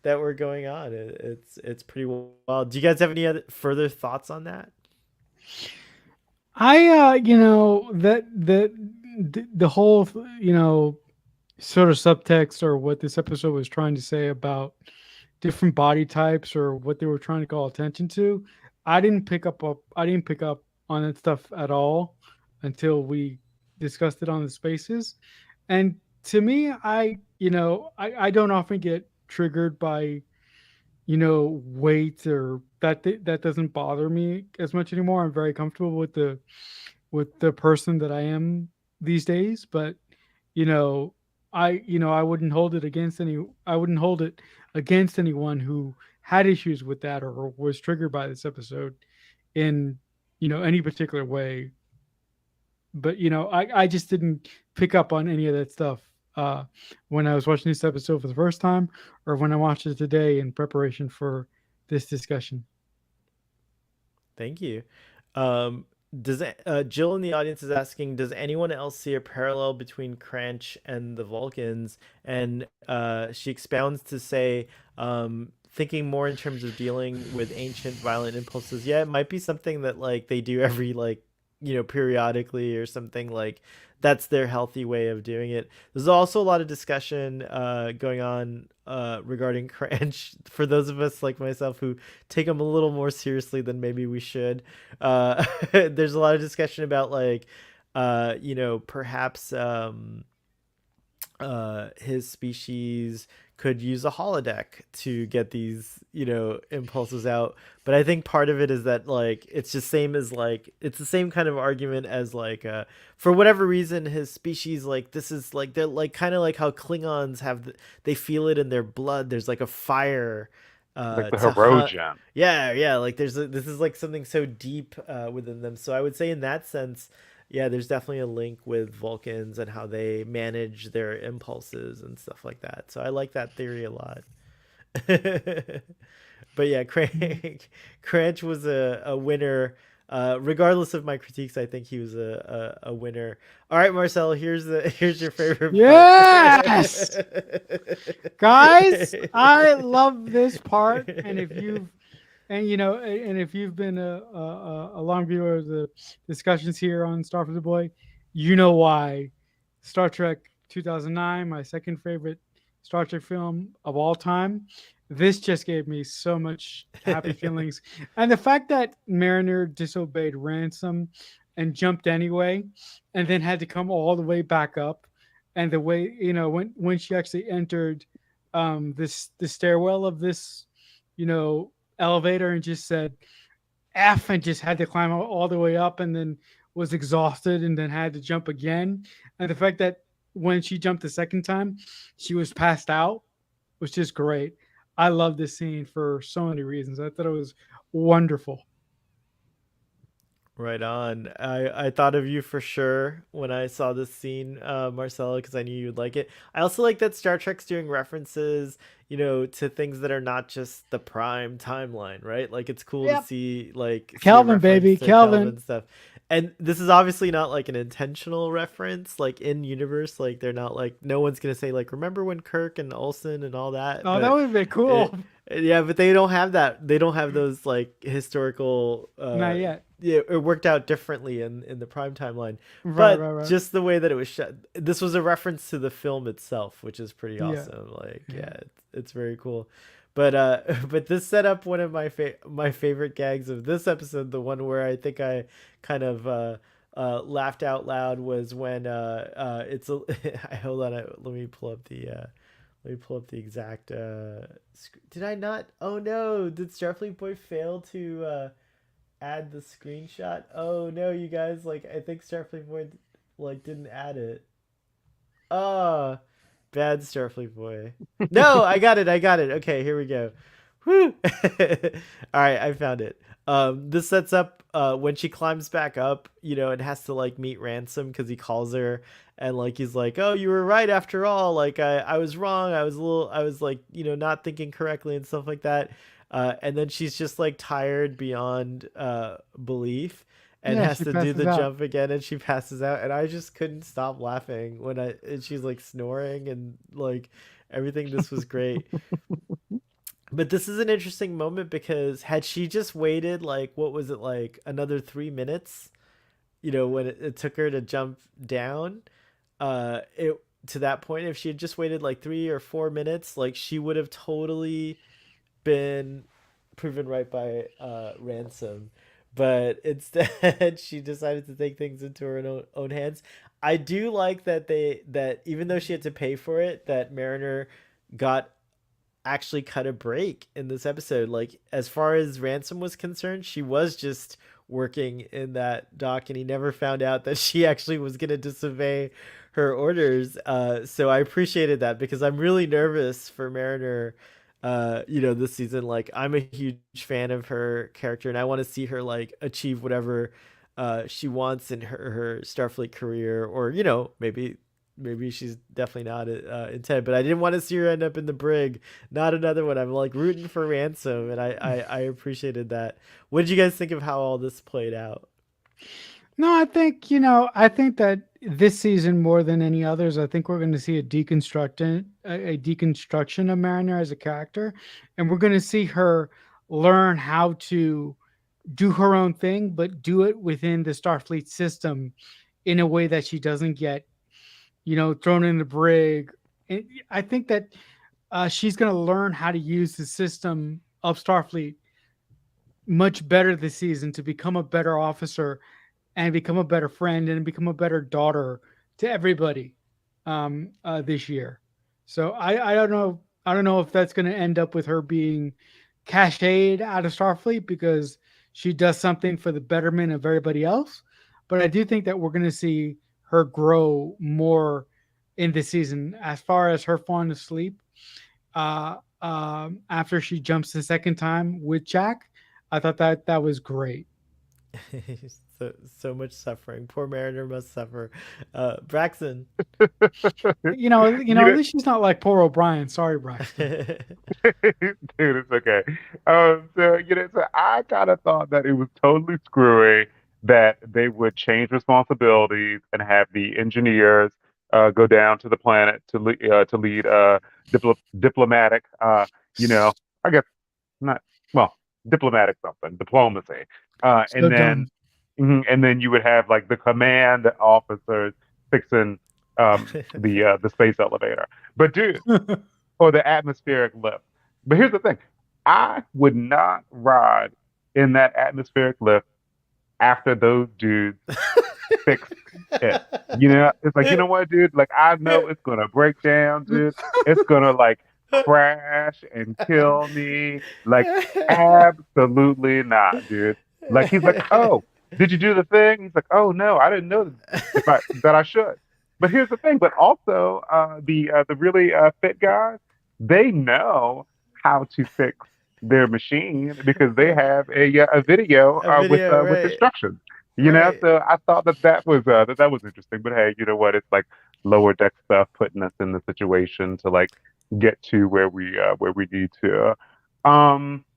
that were going on. It's pretty wild. Do you guys have any other further thoughts on that? You know, the whole, you know, sort of subtext or what this episode was trying to say about different body types or what they were trying to call attention to, I didn't pick up on that stuff at all until we discussed it on the spaces. And to me, I don't often get triggered by, you know, weight or that doesn't bother me as much anymore. I'm very comfortable with the person that I am these days, but I wouldn't hold it against anyone who had issues with that or was triggered by this episode in any particular way. But I just didn't pick up on any of that stuff uh when I was watching this episode for the first time or when I watched it today in preparation for this discussion. Thank you. Um, Jill in the audience is asking, does anyone else see a parallel between Cranch and the Vulcans? And she expounds to say, thinking more in terms of dealing with ancient violent impulses. Yeah, it might be something that like they do every like periodically or something like that's their healthy way of doing it. There's also a lot of discussion going on regarding Cranch for those of us like myself who take them a little more seriously than maybe we should. There's a lot of discussion about like, perhaps his species could use a holodeck to get these impulses out. But I think part of it is that like it's just same as like it's the same kind of argument as like for whatever reason his species, like this is like they're like kind of like how Klingons have they feel it in their blood. There's like a fire Like the to hunt. Herodian. Yeah, like this is like something so deep within them. So I would say in that sense, yeah, there's definitely a link with Vulcans and how they manage their impulses and stuff like that. So I like that theory a lot. But yeah, Cranch was a winner. Regardless of my critiques, I think he was a winner. All right, Marcel, here's your favorite Yes, guys, part. I love this part. And if you've been a long viewer of the discussions here on Star for the Boy, you know why Star Trek 2009, my second favorite Star Trek film of all time. This just gave me so much happy feelings. And the fact that Mariner disobeyed Ransom and jumped anyway, and then had to come all the way back up. And the way, when she actually entered the stairwell of this, you know, elevator and just said F and just had to climb all the way up and then was exhausted and then had to jump again. And the fact that when she jumped the second time, she was passed out was just great. I love this scene for so many reasons. I thought it was wonderful. Right on. I thought of you for sure when I saw this scene, Marcella, because I knew you would like it. I also like that Star Trek's doing references, to things that are not just the Prime timeline, right? Like it's cool to Yep. see a Kelvin, reference baby. to Kelvin. Kelvin stuff. And this is obviously not like an intentional reference, like in universe. Like they're not like no one's gonna say like remember when Kirk and Olsen and all that, Oh, that but would have been it, cool. yeah, but they don't have that. They don't have those like historical Not yet. yeah, it worked out differently in the Prime timeline. Right, But right, right. just the way that it was shot, this was a reference to the film itself, which is pretty Yeah. awesome. Like, Yeah. yeah, it's very cool. But but this set up one of my favorite gags of this episode. The one where I think I kind of laughed out loud was when it's a hold on, let me pull up the exact did I not? Oh no, did Starfleet Boy fail to add the screenshot? Oh no, you guys, like I think Starfleet Boy like didn't add it. Oh, bad Starfleet Boy. No, I got it. I got it. Okay, here we go. Woo! All right, I found it. This sets up when she climbs back up, and has to like meet Ransom because he calls her and like he's like, "Oh, you were right after all. Like I was wrong. I was like, not thinking correctly and stuff like that." And then she's just like tired beyond belief and Yeah, has she to do passes the out. jump again and she passes out and I just couldn't stop laughing when and she's like snoring and like everything. This was great. But this is an interesting moment because had she just waited like what was it like another 3 minutes when it took her to jump down, it to that point, if she had just waited like 3 or 4 minutes, like she would have totally been proven right by Ransom. But instead, she decided to take things into her own hands. I do like that even though she had to pay for it, that Mariner got actually cut a break in this episode. Like, as far as Ransom was concerned, she was just working in that dock, and he never found out that she actually was going to disobey her orders. So I appreciated that because I'm really nervous for Mariner. This season, like I'm a huge fan of her character, and I want to see her like achieve whatever she wants in her Starfleet career, or maybe she's definitely not intent, but I didn't want to see her end up in the brig. Not another one. I'm like rooting for Ransom, and I appreciated that. What did you guys think of how all this played out? No, I think, I think that this season more than any others, I think we're going to see a deconstruction of Mariner as a character, and we're going to see her learn how to do her own thing, but do it within the Starfleet system in a way that she doesn't get, thrown in the brig. I think that she's going to learn how to use the system of Starfleet much better this season to become a better officer and become a better friend and become a better daughter to everybody this year. So I don't know. I don't know if that's going to end up with her being cashade out of Starfleet because she does something for the betterment of everybody else. But I do think that we're going to see her grow more in this season. As far as her falling asleep after she jumps the second time with Jack, I thought that that was great. So much suffering. Poor Mariner must suffer. Braxton. At You least she's not like poor O'Brien. Sorry, Braxton. Dude, it's okay. So I kind of thought that it was totally screwy that they would change responsibilities and have the engineers go down to the planet to lead diplomatic, you know, I guess not, well, diplomatic something, diplomacy, So dumb. and then you would have like the command officers fixing the space elevator. But dude, or the atmospheric lift. But here's the thing. I would not ride in that atmospheric lift after those dudes fix it. It's like, you know what, dude? Like, I know it's gonna break down, dude. It's gonna like crash and kill me. Like, absolutely not, dude. Like, he's like, oh, did you do the thing? He's like, oh no, I didn't know if I that I should. But here's the thing. But also, the really fit guys, they know how to fix their machine because they have a video A video, with right? instructions. Right. So I thought that was interesting. But hey, you know what? It's like lower deck stuff putting us in the situation to like get to where we need to.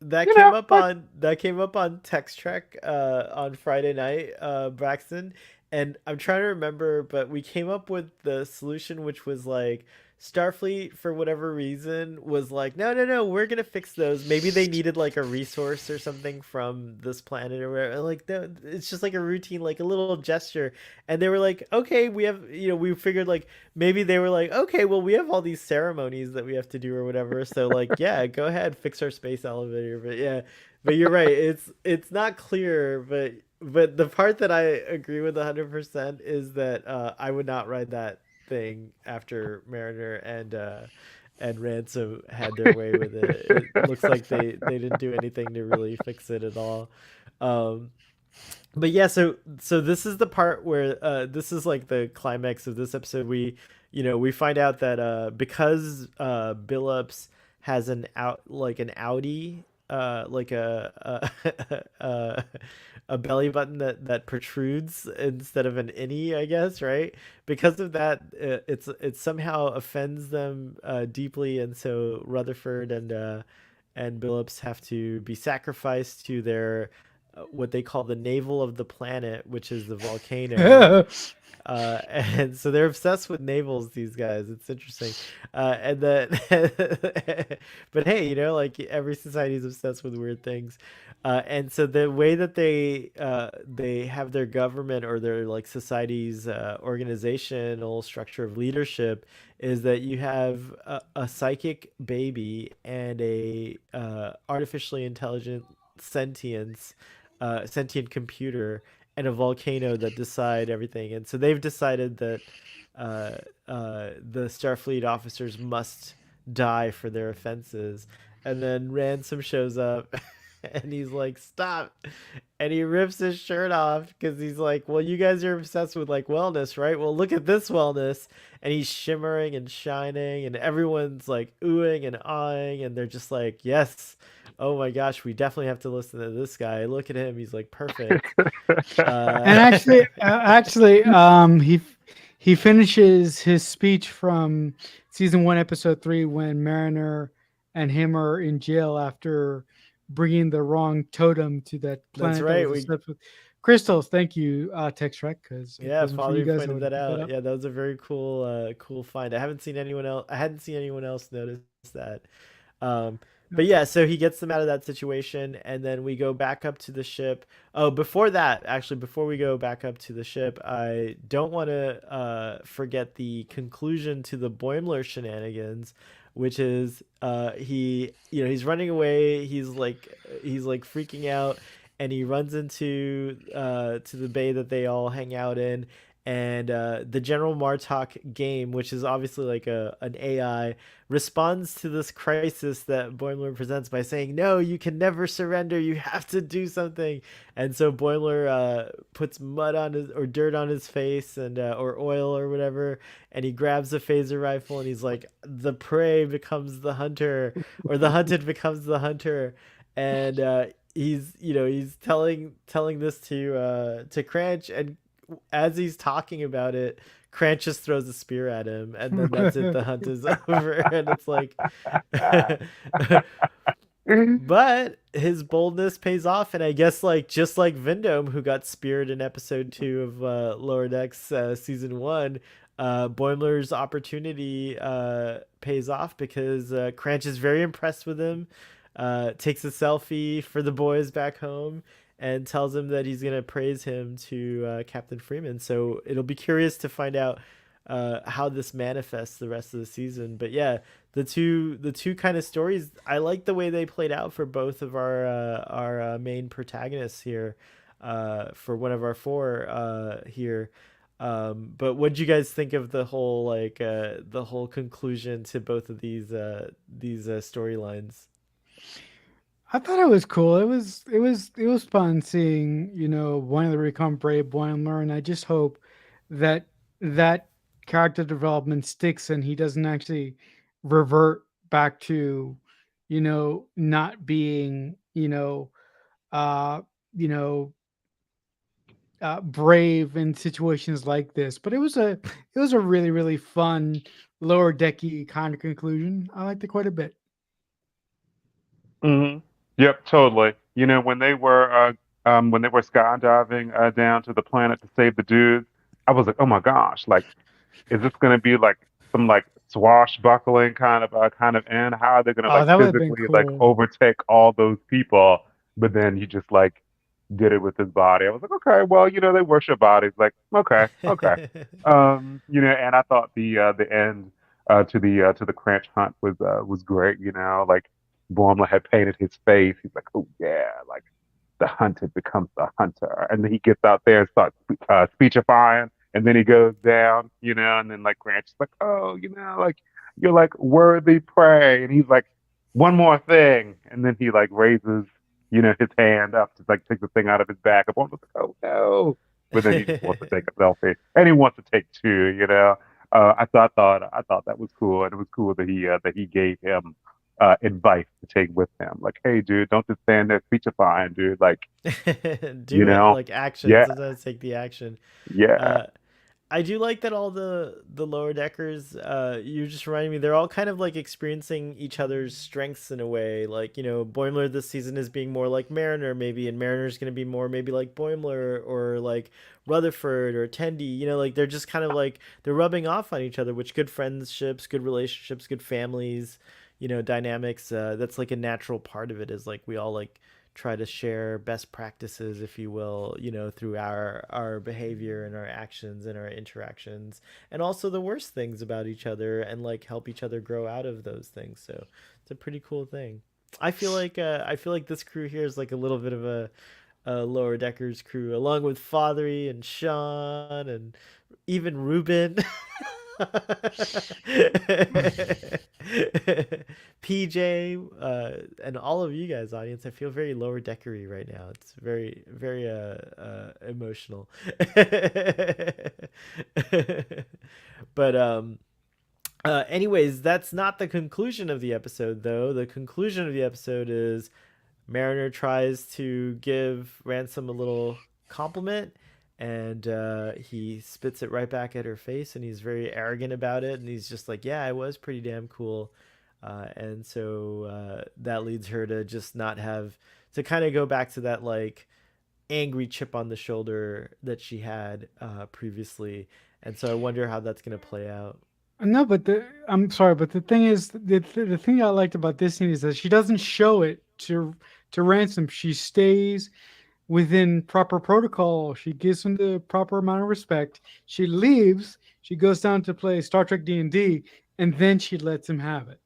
That came up Like on Text Trek on Friday night, Braxton, and I'm trying to remember, but we came up with the solution, which was like Starfleet for whatever reason was like, no, no, no, we're gonna fix those. Maybe they needed like a resource or something from this planet or whatever. Like, no, it's just like a routine, like a little gesture, and they were like, okay, we have, we figured like maybe they were like, okay, well, we have all these ceremonies that we have to do or whatever. So like, yeah, go ahead, fix our space elevator. But yeah, but you're right. It's not clear, but the part that I agree with 100% is that I would not ride that thing after Mariner and Ransom had their way with it. It looks like they didn't do anything to really fix it at all. Um, but yeah, so this is the part where this is like the climax of this episode. We find out that because Billups has an Audi, like a belly button that protrudes instead of an innie, I guess, right? Because of that, it somehow offends them deeply, and so Rutherford and Billups have to be sacrificed to their what they call the navel of the planet, which is the volcano. And so they're obsessed with navels, these guys. It's interesting. And then, but hey, like every society is obsessed with weird things. And so the way that they have their government or their like society's organizational structure of leadership is that you have a psychic baby and a artificially intelligent sentience, sentient computer and a volcano that decide everything. And so they've decided that uh, the Starfleet officers must die for their offenses. And then Ransom shows up and he's like, "Stop." And he rips his shirt off because he's like, "Well, you guys are obsessed with like wellness, right? Well, look at this wellness." And he's shimmering and shining, and everyone's like oohing and ahhing, and they're just like, "Yes, oh my gosh, we definitely have to listen to this guy. Look at him, he's like perfect." And Uh, actually, he finishes his speech from season 1, episode 3, when Mariner and him are in jail after bringing the wrong totem to that that's planet that right. was We obsessed with crystals. Thank you, Textrek, because if it Yeah, wasn't for you Father guys, I pointed would have that picked that out. up. Yeah, that was a very cool find. I hadn't seen anyone else notice that. Um, but yeah, so he gets them out of that situation, and then we go back up to the ship. Oh, before that, actually, before we go back up to the ship, I don't want to forget the conclusion to the Boimler shenanigans, which is he's running away. He's like freaking out, and he runs into to the bay that they all hang out in. And the General Martok game, which is obviously like an AI, responds to this crisis that Boimler presents by saying, "No, you can never surrender. You have to do something." And so Boimler puts mud on his or dirt on his face and or oil or whatever, and he grabs a phaser rifle and he's like, "The prey becomes the hunter, or the hunted becomes the hunter." And he's telling this to Cranch, and as he's talking about it, Cranch just throws a spear at him, and then that's it. The hunt is over, and it's like, but his boldness pays off, and I guess like just like Vindome, who got speared in episode 2 of Lower Decks season 1, Boimler's opportunity pays off because Cranch is very impressed with him, takes a selfie for the boys back home, and tells him that he's gonna praise him to Captain Freeman. So it'll be curious to find out how this manifests the rest of the season. But yeah, the two kind of stories, I like the way they played out for both of our main protagonists here, for one of our four here. But what did you guys think of the whole conclusion to both of these storylines? I thought it was cool. It was fun seeing one of the become brave Boimler, and I just hope that that character development sticks and he doesn't actually revert back to not being uh you know brave in situations like this. But it was a really fun lower decky kind of conclusion. I liked it quite a bit. Hmm. Yep, totally. When they were skydiving down to the planet to save the dudes, I was like, oh my gosh, like, is this going to be like some like swashbuckling kind of end? How are they going to Oh, like that would have been physically like cool. overtake all those people? But then he just like did it with his body. I was like, okay, well, they worship bodies. Like, okay, okay. And I thought the end to the Cranch hunt was great. Like Boimler had painted his face. He's like, oh yeah, like the hunted becomes the hunter, and then he gets out there and starts speechifying, and then he goes down, and then like Grant's like, oh, like you're like worthy prey, and he's like, one more thing, and then he like raises, his hand up to like take the thing out of his back, and one was like, oh no, but then he just wants to take a selfie, and he wants to take two, I thought that was cool, and it was cool that he gave him advice to take with him. Like, hey, dude, don't just stand there speechifying, dude. Like, Do it, like yeah, action. Sometimes take the action. yeah. Uh, I do like that all the lower deckers. You just reminding me they're all kind of like experiencing each other's strengths in a way. Like Boimler this season is being more like Mariner maybe, and Mariner's going to be more maybe like Boimler or like Rutherford or Tendi. Like they're just kind of like they're rubbing off on each other, which good friendships, good relationships, good families. Dynamics. That's like a natural part of it. Is like we all like try to share best practices, if you will, through our behavior and our actions and our interactions, and also the worst things about each other, and like help each other grow out of those things. So it's a pretty cool thing. I feel like this crew here is like a little bit of a lower deckers crew, along with Fathery and Sean and even Ruben. PJ, and all of you guys, audience, I feel very lower deckery right now. It's very, very emotional. But anyways, that's not the conclusion of the episode, though. The conclusion of the episode is Mariner tries to give Ransom a little compliment, and he spits it right back at her face, and he's very arrogant about it, and he's just like, yeah, I was pretty damn cool. And so that leads her to just not have to kind of go back to that like angry chip on the shoulder that she had previously. And so I wonder how that's going to play out. No, but I'm sorry, but the thing is, the thing I liked about this scene is that she doesn't show it to Ransom. She stays within proper protocol. She gives him the proper amount of respect. She leaves. She goes down to play Star Trek D&D, and then she lets him have it.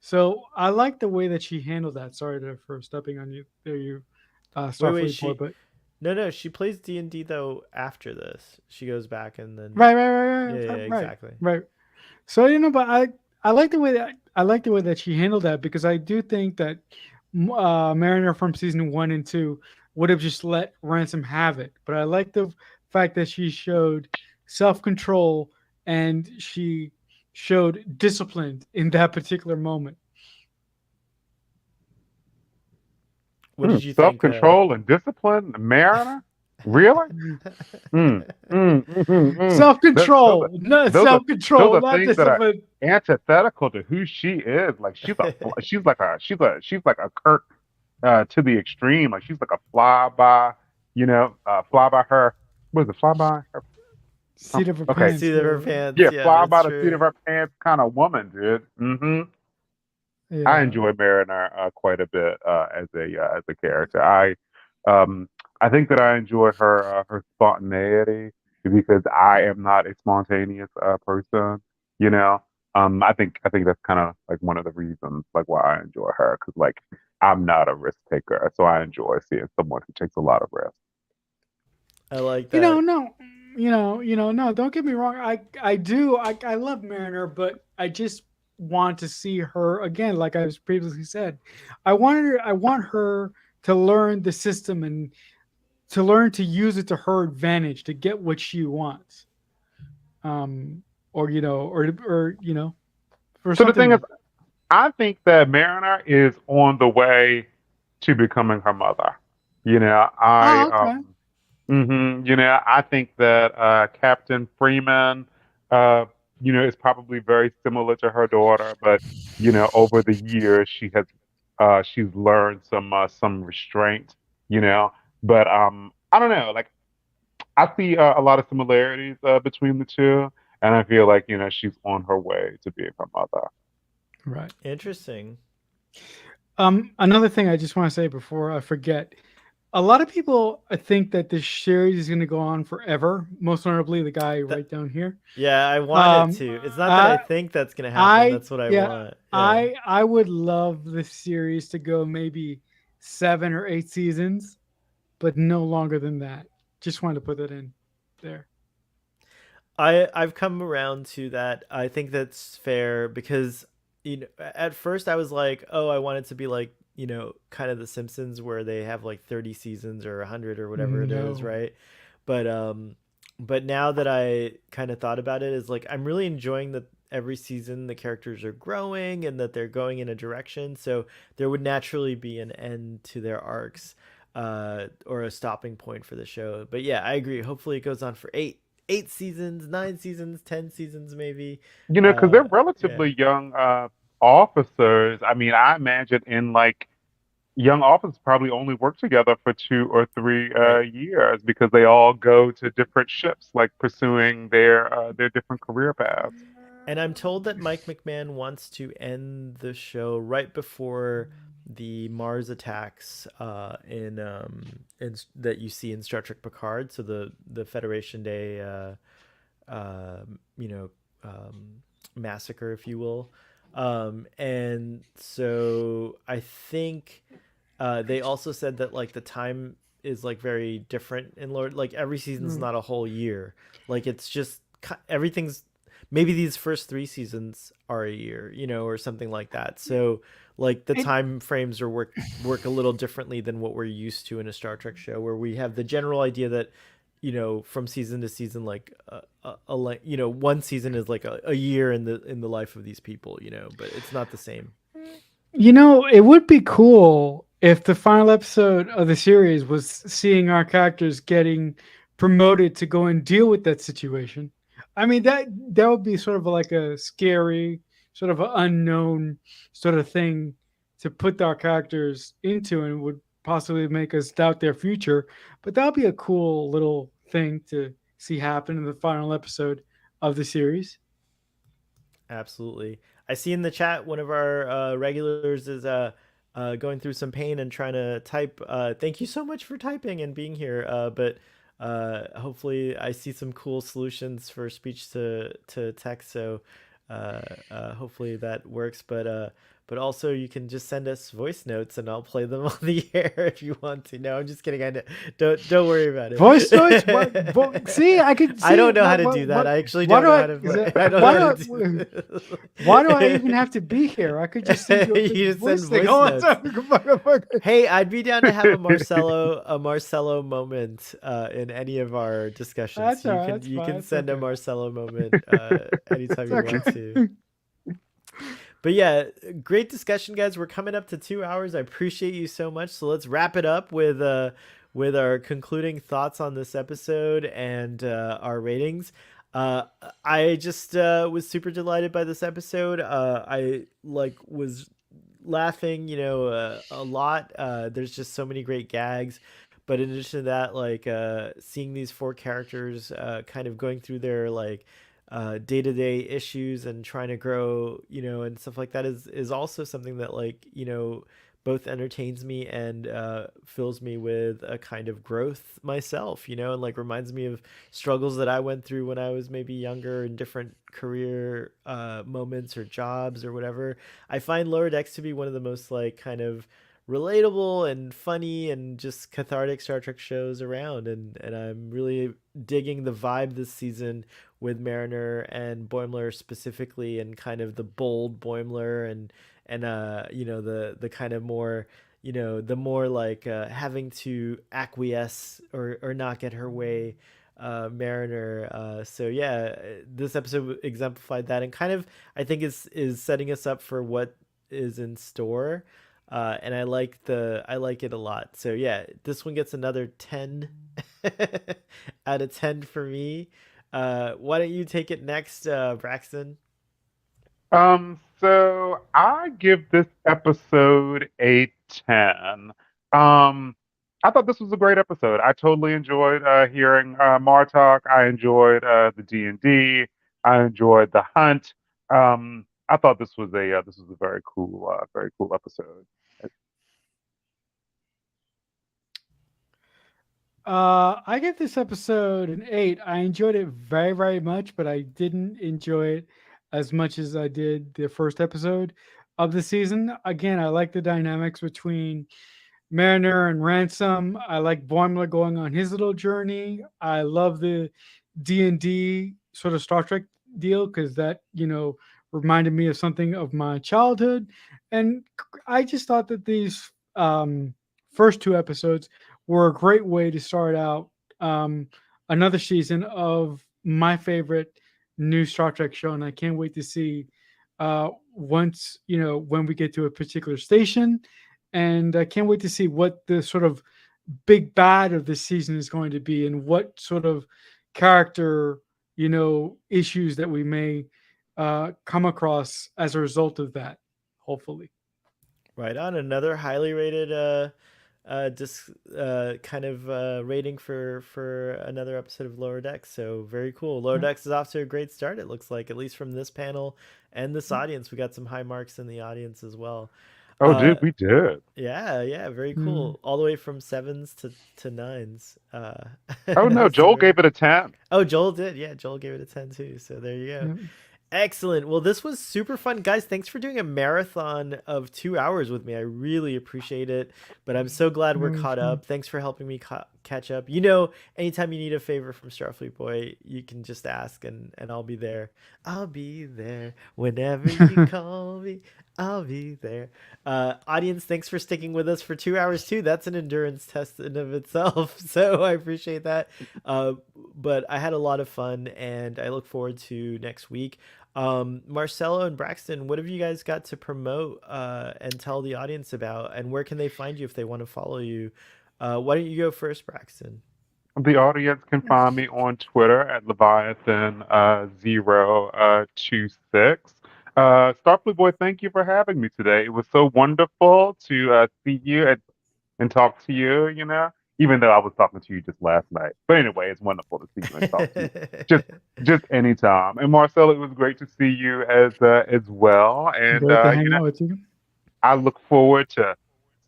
So I like the way that she handled that. Sorry for stepping on you there, you Wait, Starfleet boy, she but no, she plays D&D though after this. She goes back and then yeah, yeah, right, exactly. right. So but I like the way that she handled that, because I do think that Mariner from season 1 and 2 would have just let Ransom have it, but I like the fact that she showed self control and she showed discipline in that particular moment. What did you Self think control and discipline, Mariner? Really? Mm, mm. Self Those are control, not those are self those control, are not things that are discipline. antithetical to who she is. Like she's like a Kirk to the extreme. Like she's like a flyby, fly by her. What is it? Fly by her. Seat of her Okay, pants. seat of her pants? yeah, Yeah, fly that's by the seat true. of her pants kind of woman, dude. I Yeah. enjoy Mariner quite a bit as a character. Um I think that I enjoy her spontaneity because I am not a spontaneous person. You know, I think that's kind of like one of the reasons like why I enjoy her because like I'm not a risk taker, so I enjoy seeing someone who takes a lot of risks. I like You know, that. no, no. Don't get me wrong. I do. I love Mariner, but I just want to see her again. Like I was previously said, I want her to learn the system and to learn to use it to her advantage to get what she wants. Um, or for So the something thing is, like I think that Mariner is on the way to becoming her mother. You know, I oh, okay. I think that Captain Freeman, uh, is probably very similar to her daughter, but over the years she's learned some restraint. You know, but I don't know. Like I see a lot of similarities between the two, and I feel like she's on her way to being her mother. Right. Interesting. Another thing I just want to say before I forget. A lot of people think that this series is going to go on forever. Most notably, the guy That right down here. Yeah, I want it Um, to. It's not that I I, think that's gonna happen. I, That's what I yeah, want. Yeah. I would love this series to go maybe 7 or 8 seasons, but no longer than that. Just wanted to put that in there. I've come around to that. I think that's fair because at first I was like, "Oh, I want it to be like, kind of the Simpsons where they have like 30 seasons or 100 or whatever it is, No. right?" But now that I kind of thought about it is like I'm really enjoying that every season the characters are growing and that they're going in a direction, so there would naturally be an end to their arcs or a stopping point for the show. But yeah, I agree. Hopefully it goes on for 8 8 seasons, 9 seasons, 10 seasons maybe. Because they're Yeah, relatively young officers. I mean, I imagine in like young officers probably only work together for 2 or 3 right. years because they all go to different ships, like pursuing their different career paths. And I'm told that Mike McMahon wants to end the show right before the Mars attacks that you see in Star Trek Picard. So the Federation Day, you know, um, massacre, if you will. And so I think they also said that like the time is like very different in Lord. Like every season's Mm. not a whole year. Like it's just everything's maybe these first 3 seasons are a year, or something like that. So like the It, time frames are work a little differently than what we're used to in a Star Trek show, where we have the general idea that from season to season, like one season is like a year in the life of these people, but it's not the same. it would be cool if the final episode of the series was seeing our characters getting promoted to go and deal with that situation. I mean, that would be sort of like a scary, sort of an unknown sort of thing to put our characters into, and would possibly make us doubt their future. But that would be a cool little thing to see happen in the final episode of the series. Absolutely. I see in the chat one of our regulars is going through some pain and trying to type. Thank you so much for typing and being here. But hopefully, I see some cool solutions for speech to text. So hopefully that works. But also you can just send us voice notes and I'll play them on the air if you want to. No, I'm just kidding. I know. Don't worry about Voice notes? it. See, I could I see don't know how to do that. I actually why don't do know I how to is play. that- I don't know why how do to I do. why do I even have to be here? I could just send you a quick You just send voice thing voice all the notes. time. Hey, I'd be down to have a Marcelo moment in any of our discussions. That's So all you right. can That's you fine. can That's send a okay. Marcelo moment anytime It's you want to. okay. But yeah, great discussion, guys. We're coming up to 2 hours. I appreciate you so much. So let's wrap it up with our concluding thoughts on this episode and our ratings. Uh, I just was super delighted by this episode. I like was laughing, a lot. There's just so many great gags. But in addition to that, like seeing these 4 characters kind of going through their like day-to-day issues and trying to grow, and stuff like that is also something that like, both entertains me and fills me with a kind of growth myself, and like reminds me of struggles that I went through when I was maybe younger in different career moments or jobs or whatever. I find Lower Decks to be one of the most like kind of relatable and funny and just cathartic Star Trek shows around, and I'm really digging the vibe this season with Mariner and Boimler specifically, and kind of the bold Boimler and the kind of more, the more like having to acquiesce or not get her way Mariner. So yeah, this episode exemplified that, and kind of I think is setting us up for what is in store. And I like it a lot. So yeah, this one gets another 10 out of 10 for me. Why don't you take it next, Braxton? So I give this episode a 10. Um, I thought this was a great episode. I totally enjoyed hearing Martok. I enjoyed the D&D. I enjoyed the hunt. I thought this was a very cool episode. I give this episode an 8. I enjoyed it very, very much, but I didn't enjoy it as much as I did the first episode of the season. Again, I like the dynamics between Mariner and Ransom. I like Boimler going on his little journey. I love the D&D sort of Star Trek deal because that, reminded me of something of my childhood. And I just thought that these first 2 episodes were a great way to start out another season of my favorite new Star Trek show. And I can't wait to see once, when we get to a particular station. And I can't wait to see what the sort of big bad of this season is going to be and what sort of character, issues that we may come across as a result of that. Hopefully. Right on. Another highly rated kind of rating for another episode of Lower Decks. So very cool. Lower Yeah. Decks is off to a great start. It looks like, at least from this panel and this audience. We got some high marks in the audience as well. Oh, Uh, dude, we did. yeah, yeah, very Mm. cool. All the way from sevens to nines. Oh no, Joel So gave it a 10. oh, Joel did. Yeah, Joel gave it a 10 too. So there you go. Yeah. Excellent. Well, this was super fun. Guys, thanks for doing a marathon of 2 hours with me. I really appreciate it. But I'm so glad we're That was caught fun. up. Thanks for helping me catch up. Anytime you need a favor from Starfleet Boy, you can just ask and I'll be there. I'll be there whenever you call me. I'll be there. Audience, thanks for sticking with us for 2 hours too. That's an endurance test in of itself. So I appreciate that. But I had a lot of fun and I look forward to next week. Marcelo and Braxton, what have you guys got to promote and tell the audience about, and where can they find you if they want to follow you? Why don't you go first, Braxton? The audience can find me on Twitter at Leviathan 026. Starfleet Boy, thank you for having me today. It was so wonderful to see you and talk to you, even though I was talking to you just last night. But anyway, it's wonderful to see you and talk to you. Just just anytime. And Marcel, it was great to see you as well. And Great to hang out with you. I look forward to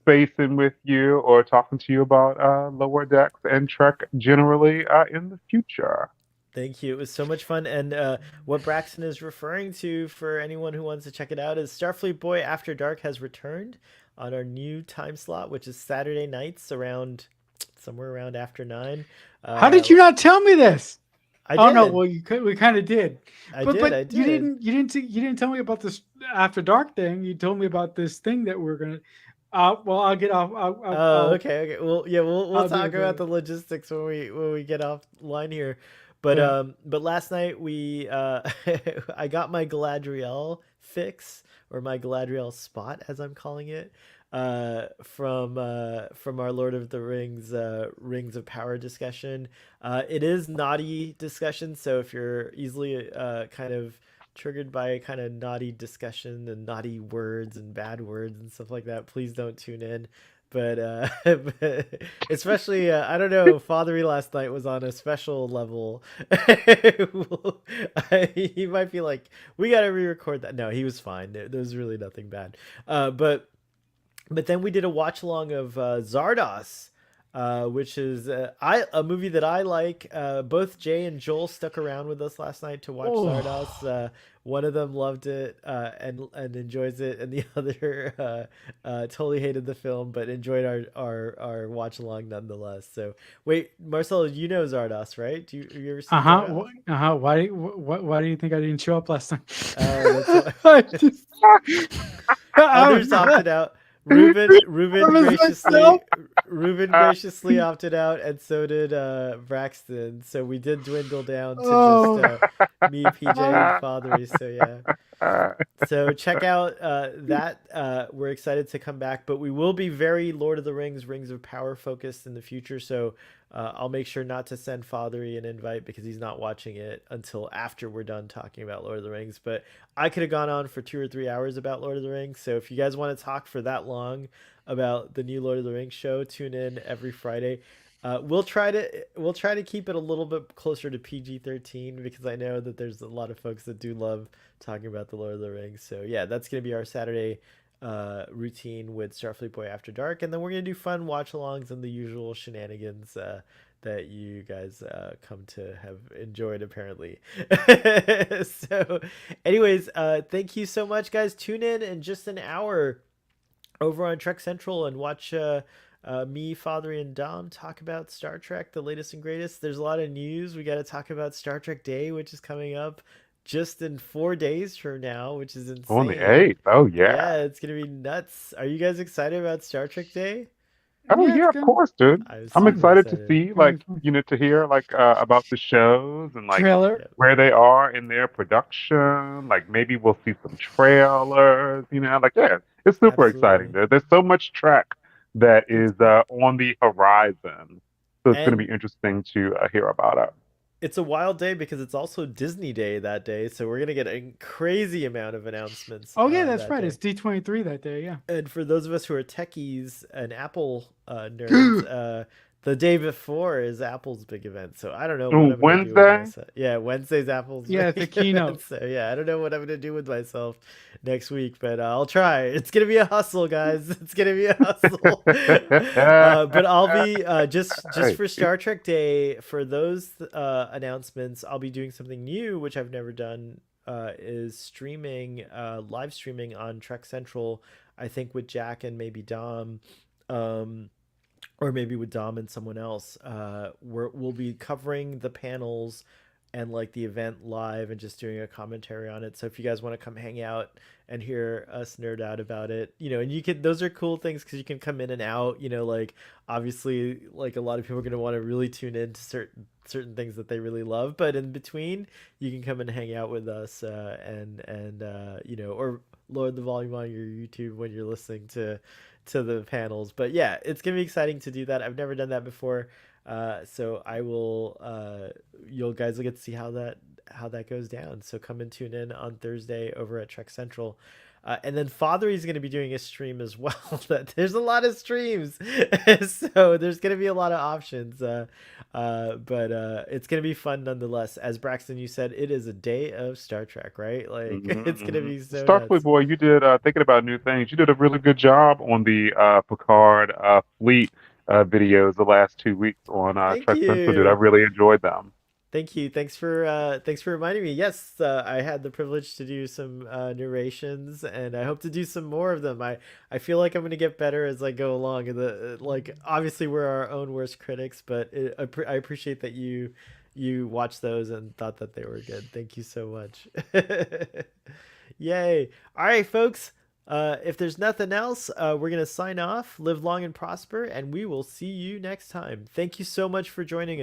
spacing with you or talking to you about Lower Decks and Trek generally in the future. Thank you. It was so much fun. And what Braxton is referring to, for anyone who wants to check it out, is Starfleet Boy After Dark has returned on our new time slot, which is Saturday nights around somewhere around after 9. How Uh, did you not tell me this? I Oh no, did. well we kind of did, I but did. I you did. didn't tell me about this after dark thing. You told me about this thing that we're gonna. Well, I'll get off. Oh, okay, okay. Well, yeah, we'll I'll deal talk with about it. the logistics when we get off line here. But Yeah. last night we I got my Galadriel fix, or my Galadriel spot as I'm calling it, from our Lord of the Rings Rings of Power discussion. It is naughty discussion, so if you're easily kind of triggered by kind of naughty discussion and naughty words and bad words and stuff like that, please don't tune in. But, but especially, I don't know, Fathery last night was on a special level. He might be like, we got to re-record that. No, he was fine. There was really nothing bad. But then we did a watch along of Zardos, which is a movie that I like. Both Jay and Joel stuck around with us last night to watch Oh, Zardos. One of them loved it and enjoys it, and the other totally hated the film but enjoyed our watch along nonetheless. So wait, Marcelo, you know Zardos, right? Have you ever uh seen huh. Zardos? Uh huh. Why do you think I didn't show up last time? Oh, that's why. I just, Others I opted out. Ruben promised myself. graciously opted out, and so did Braxton. So we did dwindle down to just Oh, me, PJ, and Fathery. So yeah. So check out that. We're excited to come back, but we will be very Lord of the Rings, Rings of Power focused in the future. So I'll make sure not to send Fathery an invite because he's not watching it until after we're done talking about Lord of the Rings. But I could have gone on for 2 or 3 hours about Lord of the Rings. So if you guys want to talk for that long about the new Lord of the Rings show, tune in every Friday. We'll try to keep it a little bit closer to PG-13 because I know that there's a lot of folks that do love talking about the Lord of the Rings. So yeah, that's gonna be our Saturday routine with Starfleet Boy After Dark, and then we're gonna do fun watch-alongs and the usual shenanigans that you guys come to have enjoyed apparently. So, anyways, thank you so much, guys. Tune in just an hour over on Trek Central and watch me, Father, and Dom talk about Star Trek, the latest and greatest. There's a lot of news. We got to talk about Star Trek Day, which is coming up just in 4 days from now, which is On the insane. 8th. Oh, yeah. Yeah, it's gonna be nuts. Are you guys excited about Star Trek Day? Oh, yeah, it's yeah, of good. course, dude. I'm I'm super excited to excited. see, Gonna be like, fun. to hear, like, about the shows and, like, Trailer. Yep, where they are in their production. Like, maybe we'll see some trailers, like, yeah, it's super exciting. absolutely. There's so much track that It's is on the horizon. So it's going to be And interesting to hear about it. it's a wild day because it's also Disney Day that day, so we're gonna get a crazy amount of announcements Oh yeah, that's that right. day. It's D23 that day. Yeah. And for those of us who are techies and Apple nerds, the day before is Apple's big event. So I don't know what I'm gonna do with Wednesday? myself. Yeah, Wednesday's Apple's Yeah, it's the big event. keynote. So yeah, I don't know what I'm gonna do with myself next week, but I'll try. It's gonna be a hustle, guys. It's gonna be a hustle. But I'll be just Right. for Star Trek Day for those announcements. I'll be doing something new, which I've never done. Is streaming, live streaming on Trek Central. I think with Jack and maybe Dom, um, or maybe with Dom and someone else. We'll be covering the panels and like the event live and just doing a commentary on it. So if you guys want to come hang out and hear us nerd out about it, and you can, those are cool things because you can come in and out. Like obviously, like a lot of people are going to want to really tune in to certain things that they really love, but in between you can come and hang out with us, and or lower the volume on your YouTube when you're listening to the panels. But yeah, it's gonna be exciting to do that. I've never done that before, so I will. You guys will get to see how that goes down. So come and tune in on Thursday over at Trek Central. And then Father is going to be doing a stream as well. That there's a lot of streams, so there's going to be a lot of options. But it's going to be fun nonetheless. As Braxton, you said, it is a day of Star Trek, right? Like hmm it's going to hmm be so Starfleet nuts. boy, you did thinking about new things. You did a really good job on the Picard fleet videos the last 2 weeks on Thank Trek Central, dude. I you. really enjoyed them. Thank you. Thanks for reminding me. Yes, I had the privilege to do some narrations, and I hope to do some more of them. I feel like I'm going to get better as I go along. And like obviously we're our own worst critics, but I appreciate that you watched those and thought that they were good. Thank you so much. Yay! All right, folks. If there's nothing else, we're gonna sign off. Live long and prosper, and we will see you next time. Thank you so much for joining us.